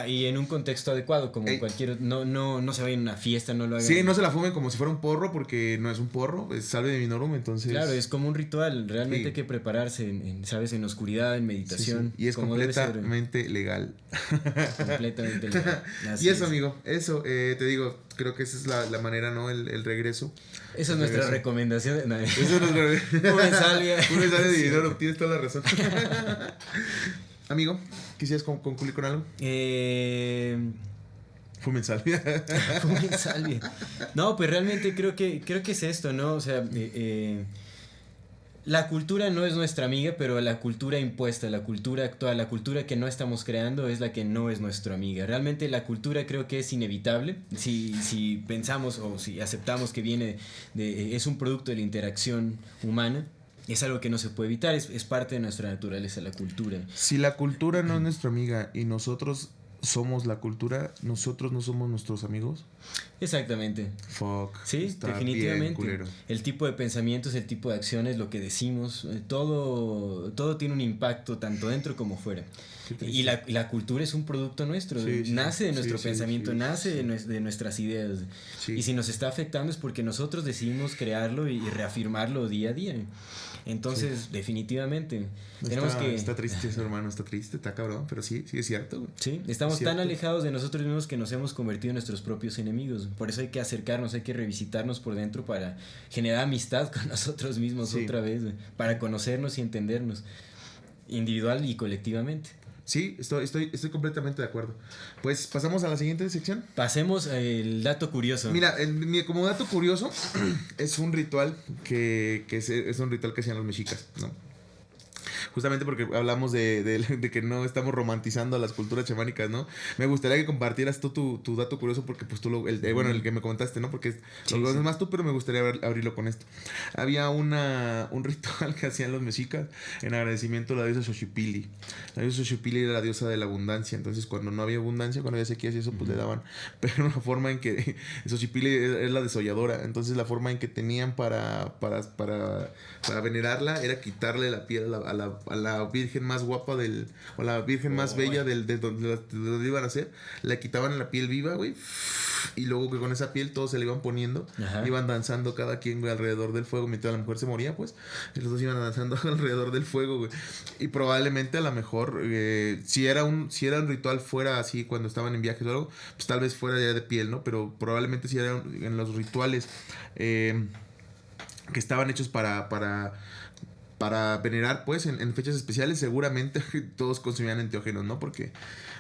Y en un contexto adecuado, como cualquier no se vayan a una fiesta, no lo hagan. Sí, no se la fumen como si fuera un porro, porque no es un porro, es salvia divinorum, entonces... Claro, es como un ritual, realmente hay que prepararse, ¿sabes? En oscuridad, en meditación. Sí. Y es completamente legal. Completamente legal. Y eso, amigo, te digo, creo que esa es la manera, ¿no? El regreso. Esa es nuestra recomendación. No. Eso es nuestra... Una salvia divinorum, tienes toda la razón. Amigo, ¿quisieras concluir con algo? Fumen salvia. Fumen salvia. No, pues realmente creo que es esto, ¿no? O sea, la cultura no es nuestra amiga, pero la cultura impuesta, la cultura actual, la cultura que no estamos creando es la que no es nuestra amiga. Realmente la cultura creo que es inevitable. Si pensamos o si aceptamos que viene es un producto de la interacción humana, es algo que no se puede evitar, es parte de nuestra naturaleza, la cultura. Si la cultura no es nuestra amiga y nosotros somos la cultura, nosotros no somos nuestros amigos. Exactamente. Fuck. Sí, definitivamente. El tipo de pensamientos, el tipo de acciones, lo que decimos, todo tiene un impacto tanto dentro como fuera. Y la cultura es un producto nuestro, nace de nuestro pensamiento, nace de nuestras ideas. Sí. Y si nos está afectando es porque nosotros decidimos crearlo y reafirmarlo día a día. Entonces, definitivamente, tenemos que... Está triste eso, hermano, está triste, está cabrón, pero sí es cierto. Sí, estamos tan alejados de nosotros mismos que nos hemos convertido en nuestros propios enemigos. Por eso hay que acercarnos, hay que revisitarnos por dentro para generar amistad con nosotros mismos otra vez, para conocernos y entendernos, individual y colectivamente. Sí, estoy completamente de acuerdo. Pues pasamos a la siguiente sección. Pasemos al dato curioso. Mira, como dato curioso, es un ritual que es un ritual que hacían los mexicas, ¿no? justamente porque hablamos de que no estamos romantizando las culturas chamánicas, ¿no? Me gustaría que compartieras tú tu dato curioso porque pues tú el que me comentaste, ¿no? Porque lo conoces más tú, pero me gustaría abrirlo con esto. Había un ritual que hacían los mexicas en agradecimiento a la diosa Xochipilli. La diosa Xochipilli era la diosa de la abundancia, entonces cuando no había abundancia, cuando había sequías y eso, pues le daban, pero una forma en que Xochipilli es la desolladora, entonces la forma en que tenían para venerarla era quitarle la piel a la virgen más guapa o la virgen más bella de donde iban a ser, le quitaban la piel viva, güey, y luego que con esa piel todos se le iban poniendo, iban danzando cada quien, güey, alrededor del fuego, mientras la mujer se moría, pues, y los dos iban danzando alrededor del fuego, güey, y probablemente a lo mejor, si era un ritual fuera así cuando estaban en viajes o algo, pues tal vez fuera ya de piel, ¿no? Pero probablemente si eran en los rituales que estaban hechos para venerar, pues, en fechas especiales, seguramente todos consumían enteógenos, ¿no? Porque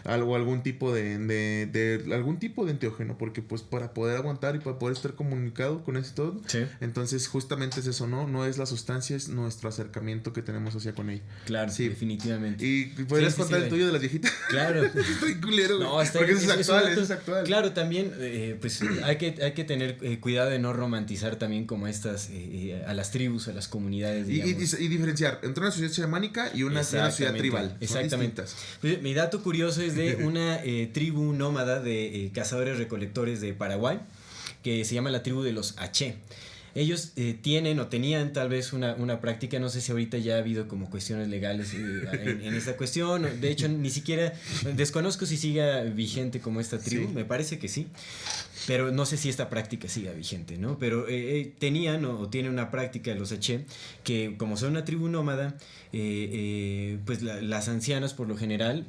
algún tipo de enteógeno, porque pues para poder aguantar y para poder estar comunicado con esto, sí. Entonces justamente es eso, no es la sustancia, es nuestro acercamiento que tenemos hacia con ella. Claro, sí, definitivamente. ¿Y podrías contar el tuyo de las viejitas? Claro. Estoy culero, güey. No, porque eso es actual. Claro, también pues hay que tener cuidado de no romantizar también como estas a las tribus, a las comunidades, digamos. Y diferenciar entre una sociedad chamánica y una sociedad tribal. Exactamente. Pues, mi dato curioso es de una tribu nómada de cazadores-recolectores de Paraguay, que se llama la tribu de los Aché. Ellos tienen o tenían tal vez una práctica, no sé si ahorita ya ha habido como cuestiones legales en esta cuestión, de hecho ni siquiera, desconozco si siga vigente como esta tribu, sí. Me parece que sí, pero no sé si esta práctica siga vigente, ¿no? Pero tenían o tienen una práctica los Aché, que como son una tribu nómada, pues las ancianas por lo general,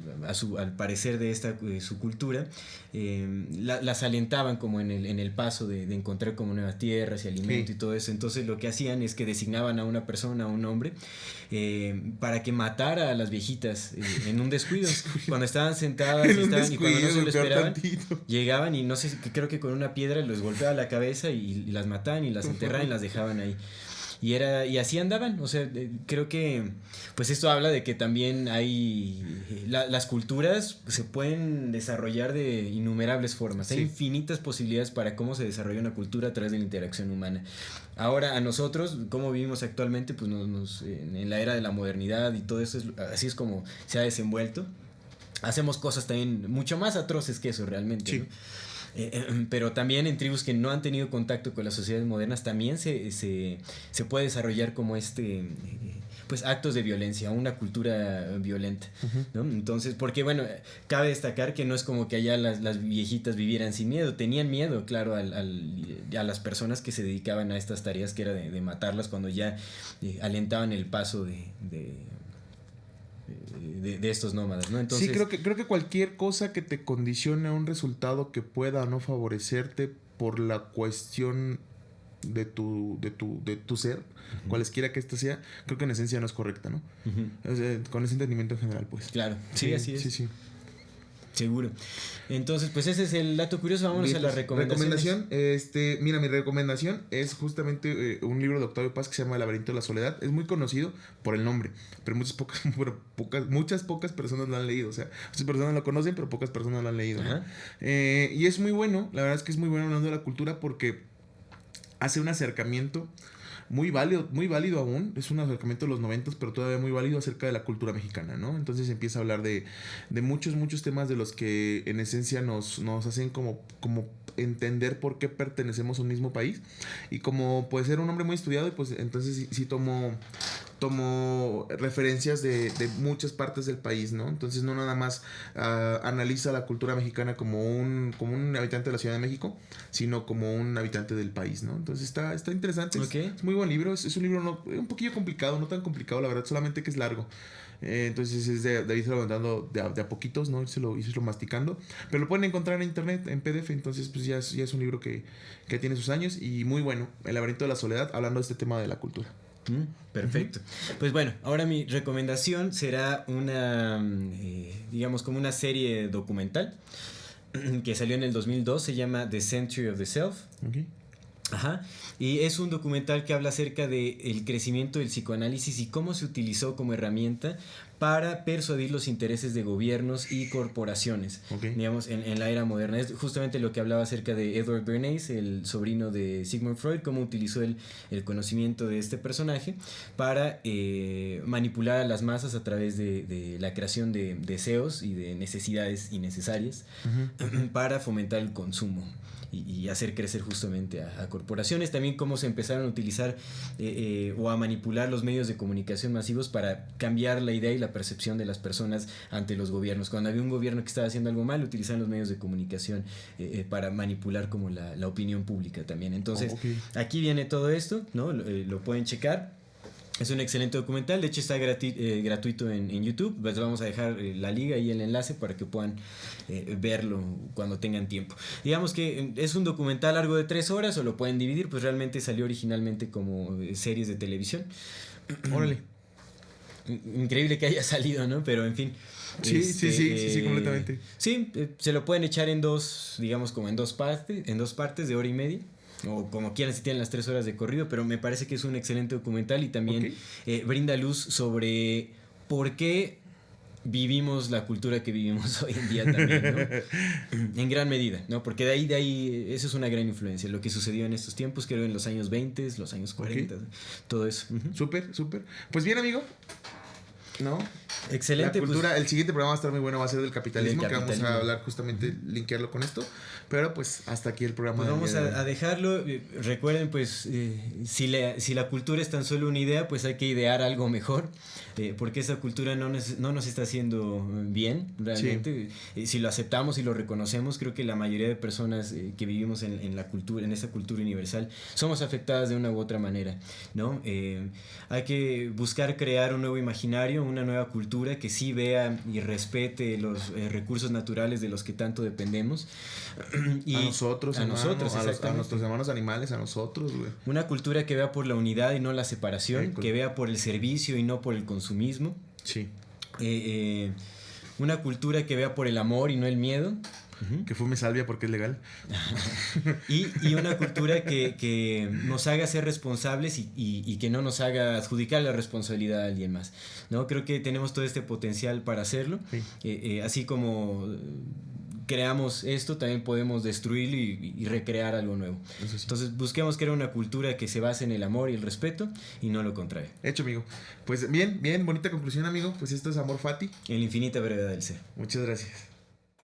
al parecer de su cultura, las alentaban como en el paso de encontrar como nuevas tierras y alimento, sí. Y todo eso. Entonces lo que hacían es que designaban a una persona, a un hombre, para que matara a las viejitas en un descuido. Cuando estaban sentadas y cuando no se lo esperaban, llegaban y no sé, creo que con una piedra les golpeaba la cabeza y las mataban y las enterraban y las dejaban ahí. Y así andaban, o sea, creo que pues esto habla de que también hay las culturas se pueden desarrollar de innumerables formas, sí. Hay infinitas posibilidades para cómo se desarrolla una cultura a través de la interacción humana. Ahora a nosotros, cómo vivimos actualmente, pues en la era de la modernidad y todo eso, así es como se ha desenvuelto. Hacemos cosas también mucho más atroces que eso realmente, sí. ¿No? Pero también en tribus que no han tenido contacto con las sociedades modernas también se puede desarrollar como pues actos de violencia, una cultura violenta, ¿no? Entonces, porque bueno, cabe destacar que no es como que allá las viejitas vivieran sin miedo, tenían miedo, claro, a las personas que se dedicaban a estas tareas, que era de matarlas cuando ya alentaban el paso de estos nómadas, ¿no? Entonces, sí, creo que cualquier cosa que te condicione a un resultado que pueda no favorecerte por la cuestión de tu ser, cualesquiera que ésta sea, creo que en esencia no es correcta, ¿no? O sea, con ese entendimiento en general, pues. Claro, sí, así es. Sí. Seguro. Entonces, pues ese es el dato curioso. Vámonos a la recomendación. Mira, mi recomendación es justamente un libro de Octavio Paz que se llama El laberinto de la soledad. Es muy conocido por el nombre, pero muchas pocas personas lo han leído. O sea, muchas personas lo conocen, pero pocas personas lo han leído, ¿no? Y es muy bueno, la verdad es que es muy bueno hablando de la cultura porque hace un acercamiento muy válido aún, es un acercamiento de los 90s, pero todavía muy válido acerca de la cultura mexicana, ¿no? Entonces empieza a hablar de muchos temas de los que en esencia nos hacen como entender por qué pertenecemos a un mismo país, y como puede ser un hombre muy estudiado, y pues entonces sí tomo referencias de muchas partes del país, ¿no? Entonces no nada más analiza la cultura mexicana como un habitante de la Ciudad de México, sino como un habitante del país, ¿no? Entonces está interesante, okay. Es muy buen libro, es un libro un poquillo complicado, no tan complicado la verdad, solamente que es largo. Entonces es de irse levantando de a poquitos, ¿no? Irse masticando, pero lo pueden encontrar en internet, en PDF. Entonces pues ya es un libro que tiene sus años y muy bueno, El laberinto de la soledad, hablando de este tema de la cultura. Perfecto. Pues bueno, ahora mi recomendación será una, digamos, como una serie documental que salió en el 2002, se llama The Century of the Self. Okay. Ajá, y es un documental que habla acerca del crecimiento del psicoanálisis y cómo se utilizó como herramienta para persuadir los intereses de gobiernos y corporaciones, digamos, en la era moderna. Es justamente lo que hablaba acerca de Edward Bernays, el sobrino de Sigmund Freud, cómo utilizó el conocimiento de este personaje para manipular a las masas a través de la creación de deseos y de necesidades innecesarias para fomentar el consumo. Y hacer crecer justamente a corporaciones. También cómo se empezaron a utilizar o a manipular los medios de comunicación masivos para cambiar la idea y la percepción de las personas ante los gobiernos. Cuando había un gobierno que estaba haciendo algo mal, utilizaban los medios de comunicación para manipular como la opinión pública también. Entonces, aquí viene todo esto, ¿no? Lo pueden checar. Es un excelente documental, de hecho está gratuito en YouTube. Les vamos a dejar la liga y el enlace para que puedan verlo cuando tengan tiempo. Digamos que es un documental largo de 3 horas o lo pueden dividir, pues realmente salió originalmente como series de televisión. Órale. Increíble que haya salido, ¿no? Pero en fin. Sí, completamente. Sí, se lo pueden echar en dos, digamos como en dos partes de hora y media. O como quieran si tienen las 3 horas de corrido, pero me parece que es un excelente documental y también brinda luz sobre por qué vivimos la cultura que vivimos hoy en día también, ¿no? En gran medida, ¿no? Porque de ahí eso es una gran influencia, lo que sucedió en estos tiempos, creo en los años 20, los años 40, todo eso. Súper. Pues bien, amigo, ¿no? Excelente. La cultura, el siguiente programa va a estar muy bueno, va a ser del capitalismo, que vamos a hablar justamente, linkearlo con esto. Pero pues hasta aquí el programa. Pues vamos a dejarlo. Recuerden, pues, si la cultura es tan solo una idea, pues hay que idear algo mejor. Porque esa cultura no nos está haciendo bien, realmente. Sí. Si lo aceptamos y lo reconocemos, creo que la mayoría de personas que vivimos en la cultura, en esa cultura universal, somos afectadas de una u otra manera, ¿no? Hay que buscar crear un nuevo imaginario, una nueva cultura que sí vea y respete los recursos naturales de los que tanto dependemos. Y a nosotros, a nuestros hermanos animales, a nosotros, güey. Una cultura que vea por la unidad y no la separación, que vea por el servicio y no por el consumismo. Sí. Una cultura que vea por el amor y no el miedo. Que fume salvia porque es legal. y una cultura que nos haga ser responsables y que no nos haga adjudicar la responsabilidad a alguien más, ¿no? Creo que tenemos todo este potencial para hacerlo. Sí. Así como creamos esto, también podemos destruirlo y recrear algo nuevo. Sí. Entonces busquemos crear una cultura que se base en el amor y el respeto y no lo contrario. Hecho, amigo. Pues bien, bonita conclusión, amigo. Pues esto es Amor Fati. En la infinita brevedad del ser. Muchas gracias.